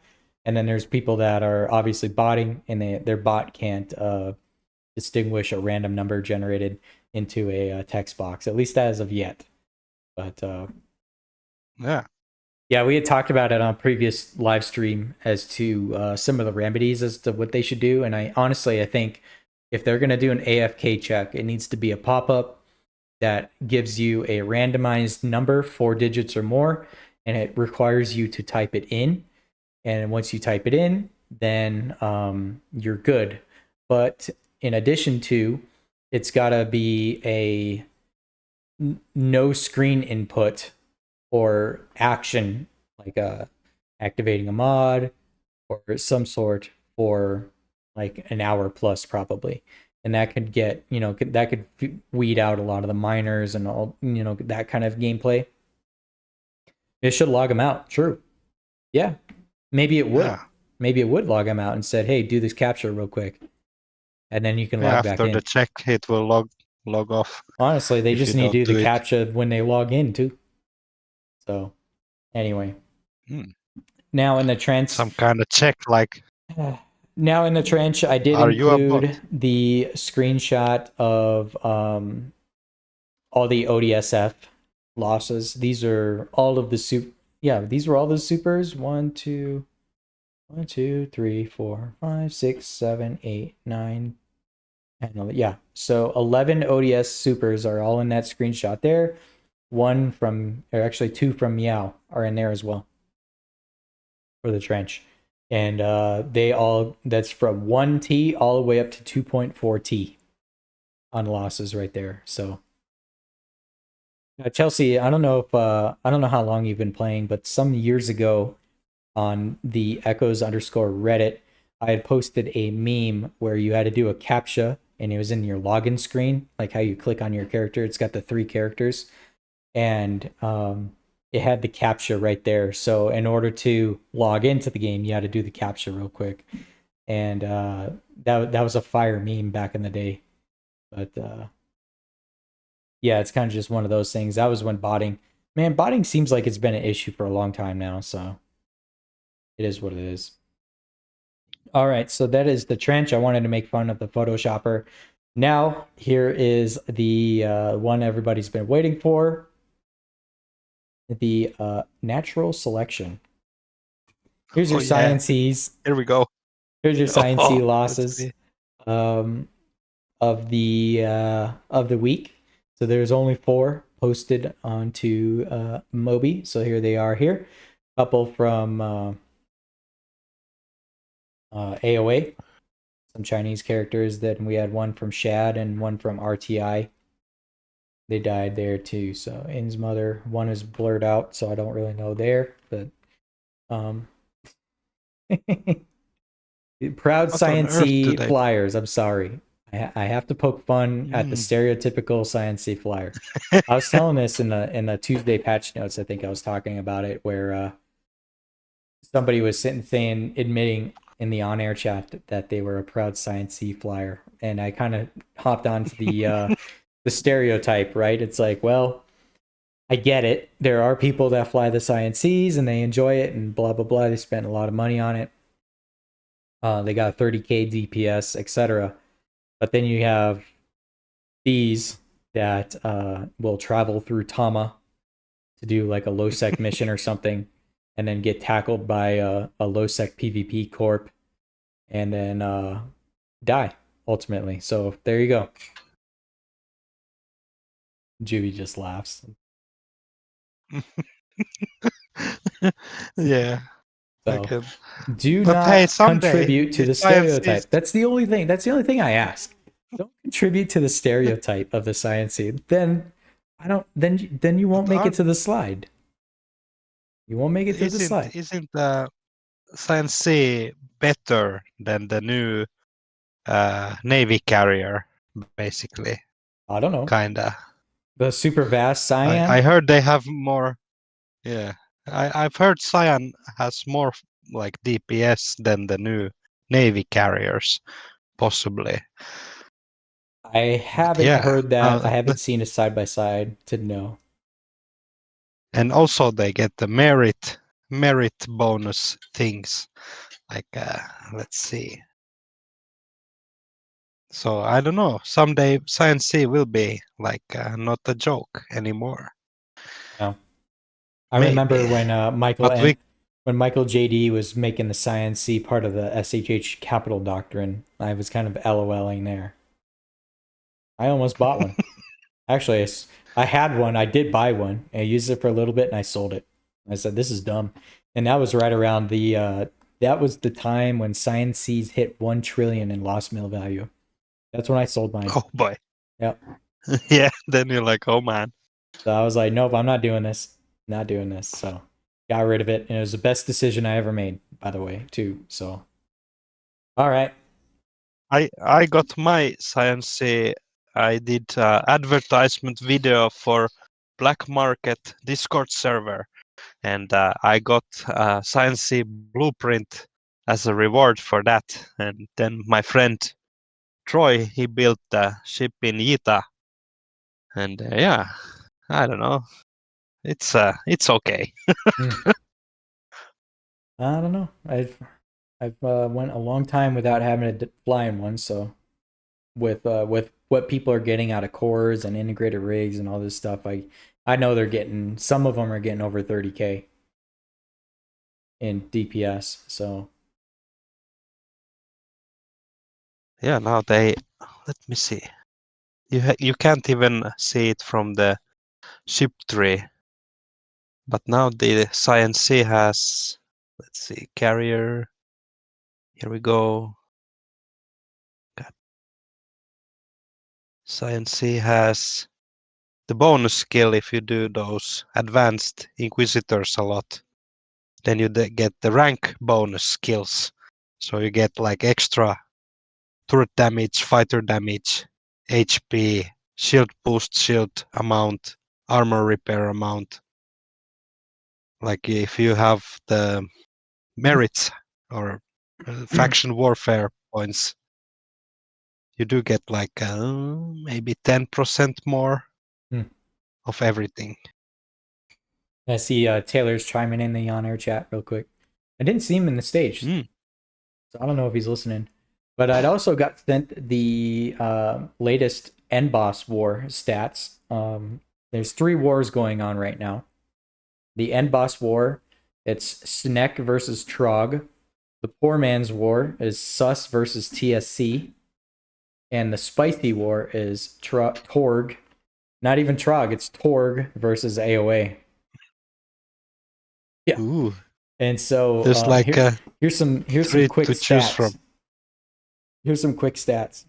and then there's people that are obviously botting, and their bot can't distinguish a random number generated into a text box, at least as of yet. But yeah, we had talked about it on a previous live stream as to some of the remedies as to what they should do. And I think if they're going to do an AFK check, it needs to be a pop-up that gives you a randomized number, 4 digits or more, and it requires you to type it in. And once you type it in, then you're good. But in addition to, it's got to be a no screen input or action, like activating a mod or some sort, for like an hour plus probably. And that could get, that could weed out a lot of the miners and all, that kind of gameplay. It should log them out. True. Yeah. Maybe it would. Yeah. Maybe it would log them out and said, hey, do this CAPTCHA real quick. And then you can log back in. After the check, it will log off. Honestly, they just need to do the CAPTCHA when they log in too. So anyway. Now in the trench. Some kind of check like. Now in the trench, I did include the screenshot of all the ODSF losses. These are all of the these were all the supers. 1, 2, 3, 4, 5, 6, 7, 8, 9, 10. Yeah. So 11 ODS supers are all in that screenshot there. 2 from Meow are in there as well for the trench. And that's from 1T all the way up to 2.4T on losses right there. So Chelsea, I don't know how long you've been playing, but some years ago on the Echoes_Reddit, I had posted a meme where you had to do a CAPTCHA, and it was in your login screen, like how you click on your character. It's got the 3 characters, and it had the CAPTCHA right there. So in order to log into the game, you had to do the CAPTCHA real quick. And that was a fire meme back in the day. But yeah, it's kind of just one of those things. That was when botting seems like it's been an issue for a long time now. So it is what it is. All right, so that is the trench. I wanted to make fun of the Photoshopper. Now, here is the one everybody's been waiting for. The natural selection. Here's your Sciences. Here we go. Here's your Science losses of the week. So there's only 4 posted onto Moby. So here they are here. A couple from AOA. Some Chinese characters. Then we had one from Shad and one from RTI. They died there too. So In's mother, one is blurred out, so I don't really know there. But proud Science flyers. I'm sorry. I have to poke fun at the stereotypical Science flyer. I was telling this in the Tuesday patch notes. I think I was talking about it, where somebody was admitting in the on-air chat that they were a proud Science flyer, and I kind of hopped onto the the stereotype, right? It's like, well, I get it. There are people that fly the Science Cs and they enjoy it and blah, blah, blah. They spent a lot of money on it. They got 30K DPS, etc. But then you have these that will travel through Tama to do like a low-sec mission or something, and then get tackled by a low-sec PvP corp and then die ultimately. So there you go. Juby just laughs. Yeah. So Okay. do But hey, not someday contribute to the the science is stereotype. That's the only thing. That's the only thing I ask. Don't contribute to the stereotype of the science scene. Then I don't. Then you won't but make it aren't, to the slide. You won't make it to the slide. isn't the science C better than the new Navy carrier, basically? I don't know. Kinda. The super vast I cyan. heard they have more. Yeah, I've heard Cyan has more like DPS than the new Navy carriers, possibly. I But haven't yeah, heard that. I haven't seen a side by side to know. and also they get the merit bonus things. Like let's see. So I don't know. Someday Science C will be like not a joke anymore. Yeah. I remember Maybe. when But we when Michael JD was making the Science C part of the SHH capital doctrine. I was kind of LOLing there. I almost bought one. Actually, I had one. I did buy one. I used it for a little bit and I sold it. I said, "This is dumb," and that was right around the. That was the time when Science C's hit 1 trillion in lost mail value. That's when I sold mine. oh boy. Yep. Yeah, then you're like, oh man. So I was like, "Nope, I'm not doing this. Not doing this." So got rid of it, and it was the best decision I ever made, by the way, too. So, all right. I got my Science C. I did advertisement video for Black Market Discord server, and I got Science C blueprint as a reward for that. And then my friend Troy, he built the ship in Yita, and yeah, I don't know. It's okay. Hmm. I don't know. I've went a long time without having to fly in one. So with what people are getting out of cores and integrated rigs and all this stuff, I know they're getting, some of them are getting over 30K in DPS. So Yeah, now they let me see. You can't even see it from the ship tree. But now the Science C has, let's see, carrier. Here we go. Science C has the bonus skill if you do those advanced Inquisitors a lot. Then you get the rank bonus skills. So you get like extra turret damage, fighter damage, HP, shield boost, shield amount, armor repair amount. Like if you have the merits or faction warfare points, you do get like maybe 10% more hmm. of everything. I see Taylor's chiming in the on air chat real quick. I didn't see him in the stage, so I don't know if he's listening. But I'd also got sent the latest End Boss War stats. There's 3 wars going on right now. The End Boss War, it's Snek versus Trog. The Poor Man's War is Sus versus TSC. And the Spicy War is Torg. Not even Trog, it's Torg versus AOA. Yeah. Ooh, And so there's like here's some three quick to choose stats. from. Here's some quick stats.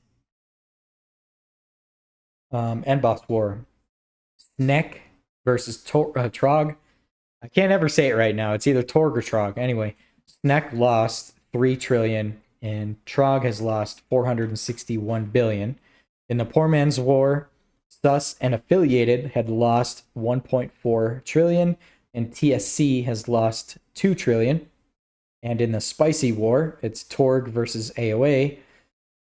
End Boss War. Snek versus Trog. I can't ever say it right now. It's either Torg or Trog. Anyway, Snek lost 3 trillion and Trog has lost 461 billion. In the Poor Man's War, Sus and Affiliated had lost 1.4 trillion and TSC has lost 2 trillion. And in the Spicy War, it's Torg versus AOA.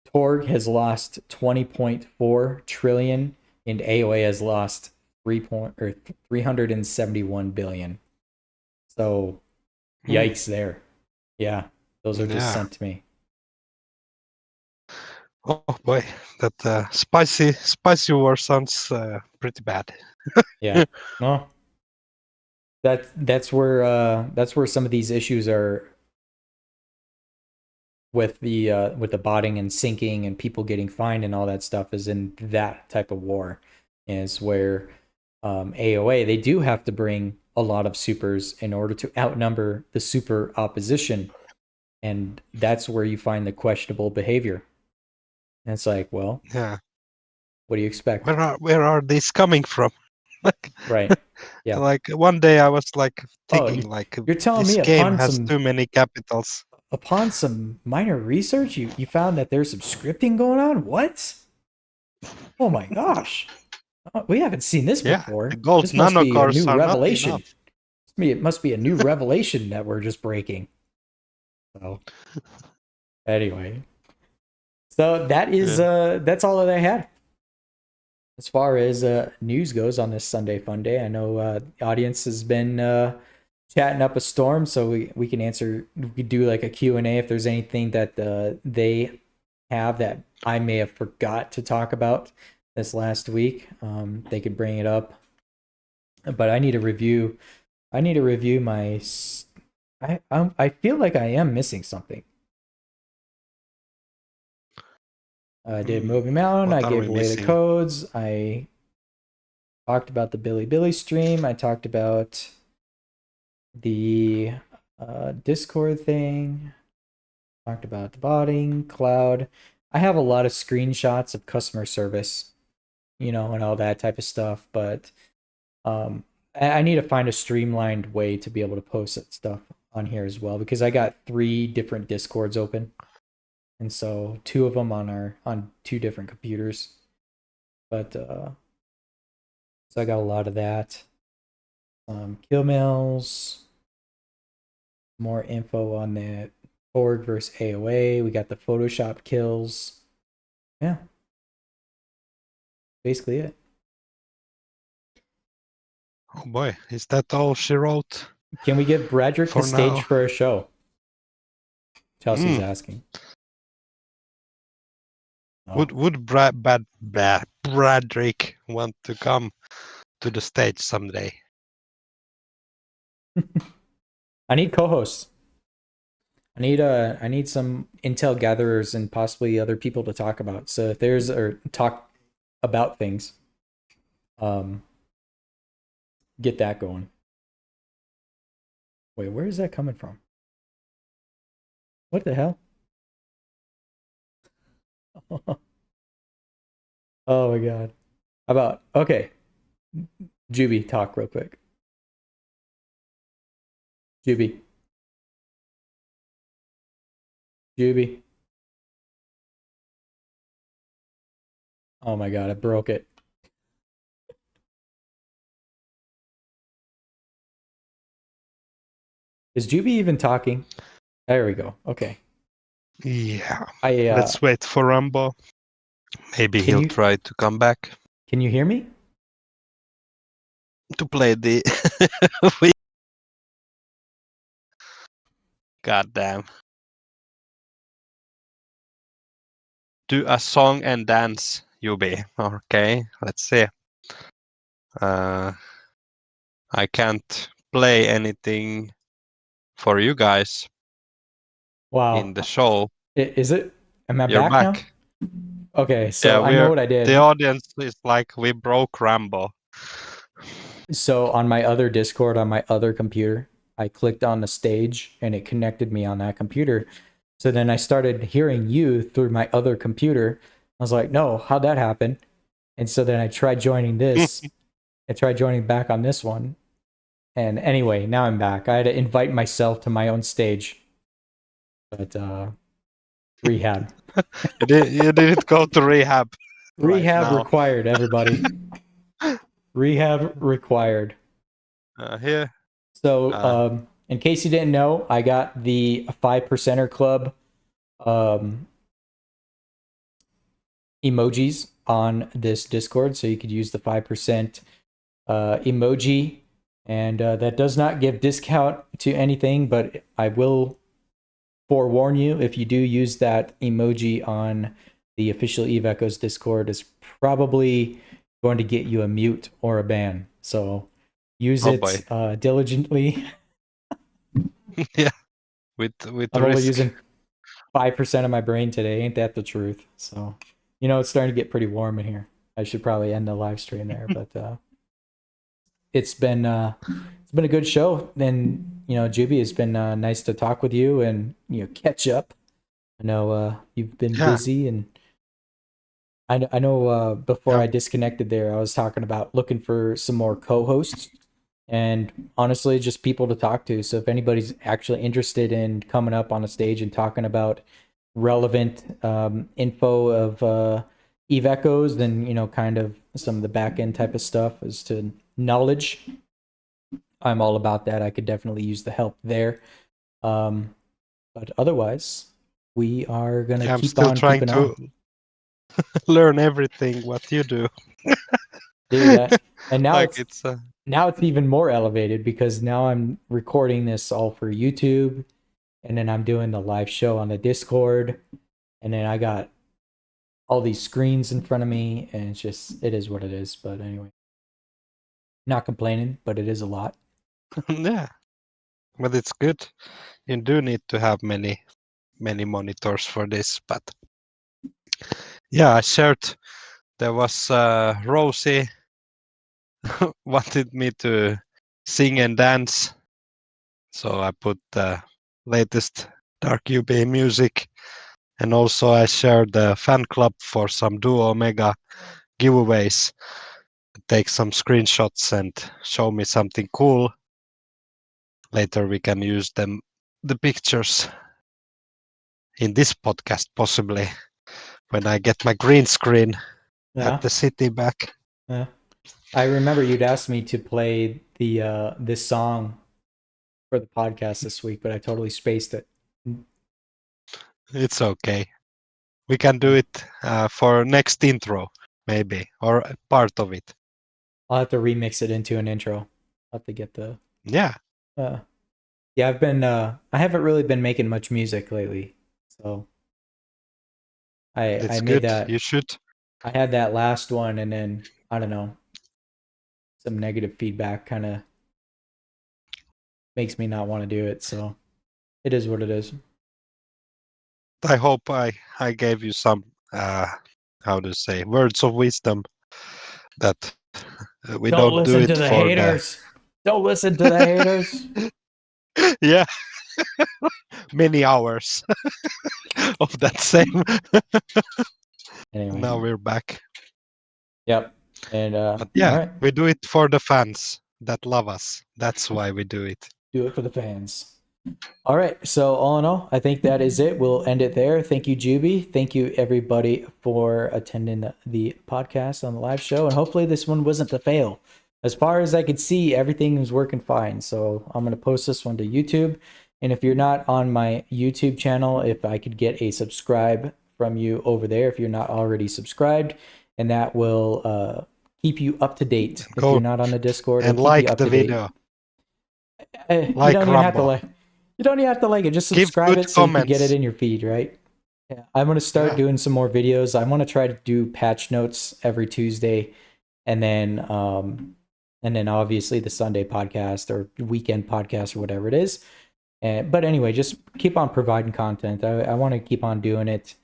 Torg has lost 20.4 trillion and AOA has lost 371 billion. So, yikes there. Yeah, those are just sent to me. Oh boy, that spicy war sounds pretty bad. Yeah. Well, that's where some of these issues are with the botting and sinking and people getting fined and all that stuff is in that type of war, is where AOA, they do have to bring a lot of supers in order to outnumber the super opposition, and that's where you find the questionable behavior. And it's like, well, Yeah. what do you expect? Where are these coming from? Right. Yeah. Like one day I was like Oh, thinking like you're telling this me game has too many capitals. upon some minor research, you found that there's some scripting going on? What? Oh my gosh. We haven't seen this before. The gold This must be a nanocores new are not revelation. enough. It must be a new revelation that we're just breaking. So, anyway. So that is that's all that I had. As far as news goes on this Sunday Fun Day, I know the audience has been chatting up a storm, so we can answer. We could do like a Q&A if there's anything that they have that I may have forgot to talk about this last week. They could bring it up, but I need to review. I need to review my. I feel like I am missing something. I did Moby Mountain. I gave away the codes. I talked about the Billy stream. I talked about the Discord thing. Talked about the botting, cloud. I have a lot of screenshots of customer service, and all that type of stuff. But I need to find a streamlined way to be able to post that stuff on here as well, because I got 3 different Discords open. And so 2 of them on 2 different computers. But so I got a lot of that. Kill mails. More info on that Org versus AOA. We got the Photoshop kills. Yeah. Basically it. Oh boy, is that all she wrote? Can we give Bradrick the stage for a show? Chelsea's asking. Oh. Would Bradrick want to come to the stage someday? I need co-hosts. I need some intel gatherers and possibly other people to talk about. So if there's talk about things, get that going. Wait, where is that coming from? What the hell? Oh my god. How about, okay. Juby, talk real quick. Juby. Oh my god, I broke it. Is Juby even talking? There we go. Okay. Yeah. Let's wait for Rambo. Maybe he'll try to come back. Can you hear me? To play the God damn. Do a song and dance, Yubi. Okay, let's see. I can't play anything for you guys. Wow. In the show. Is it? Am I You're back now? Okay, so yeah, I know what I did. The audience is like, we broke Rambo. So on my other Discord, on my other computer, I clicked on the stage and it connected me on that computer. So then I started hearing you through my other computer. I was like, no, how'd that happen? And so then I tried joining this. I tried joining back on this one. And anyway, now I'm back. I had to invite myself to my own stage. But rehab. You didn't go to rehab. Rehab required, everybody. Rehab required. Here. So, in case you didn't know, I got the 5%er Club emojis on this Discord, so you could use the 5% emoji, and that does not give discount to anything, but I will forewarn you, if you do use that emoji on the official Eve Echoes Discord, it's probably going to get you a mute or a ban. So use it diligently. Yeah, with I'm risk. only using 5% of my brain today. Ain't that the truth? So, it's starting to get pretty warm in here. I should probably end the live stream there, but it's been a good show. And Juby, it's been nice to talk with you and catch up. I know you've been busy, and I know before I disconnected there, I was talking about looking for some more co-hosts and honestly just people to talk to. So if anybody's actually interested in coming up on a stage and talking about relevant info of Eve Echoes, then kind of some of the back end type of stuff as to knowledge, I'm all about that. I could definitely use the help there. But otherwise, we are gonna keep on keeping on. Learn everything what you do. Dude, and now like it's even more elevated because now I'm recording this all for YouTube, and then I'm doing the live show on the Discord, and then I got all these screens in front of me, and it is what it is. But anyway, not complaining, but it is a lot. Yeah, but it's good. You do need to have many monitors for this, but yeah, I shared. There was Rosie wanted me to sing and dance, so I put the latest Dark UB music, and also I shared the fan club for some Duo Omega giveaways. Take some screenshots and show me something cool. Later we can use the pictures in this podcast, possibly when I get my green screen at the city back. Yeah. I remember you'd asked me to play this song for the podcast this week, but I totally spaced it. It's okay. We can do it for next intro, maybe, or part of it. I'll have to remix it into an intro. I'll have to get the... Yeah. Yeah, I've been... I haven't really been making much music lately, so... I made that. You should. I had that last one, and then, I don't know, some negative feedback kind of makes me not want to do it, so it is what it is. I hope I gave you some, how to say, words of wisdom that we don't do it to the for haters. Don't listen to the haters. Yeah. Many hours of that same. Anyway. Now we're back. Yep. And but yeah, all right. We do it for the fans that love us. That's why we do it. Do it for the fans. All right. So all in all, I think that is it. We'll end it there. Thank you, Juby. Thank you, everybody, for attending the podcast on the live show. And hopefully this one wasn't a fail. As far as I could see, everything was working fine. So I'm going to post this one to YouTube. And if you're not on my YouTube channel, if I could get a subscribe from you over there, if you're not already subscribed, and that will keep you up to date. If you're not on the Discord, and like the video. You don't even have to like. You don't even have to like it. Just subscribe it so you can get it in your feed, right? Yeah, I'm gonna start doing some more videos. I want to try to do patch notes every Tuesday, and then obviously the Sunday podcast or weekend podcast or whatever it is. But anyway, just keep on providing content. I want to keep on doing it,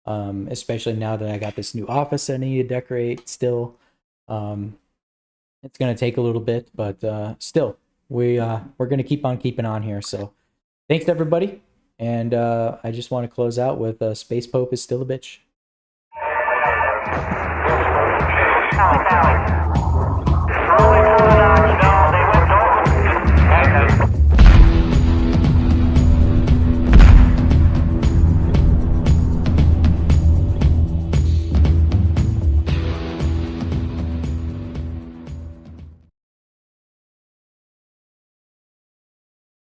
especially now that I got this new office that I need to decorate still. It's going to take a little bit, but still, we're going to keep on keeping on here. So thanks, everybody. And I just want to close out with Space Pope is still a bitch.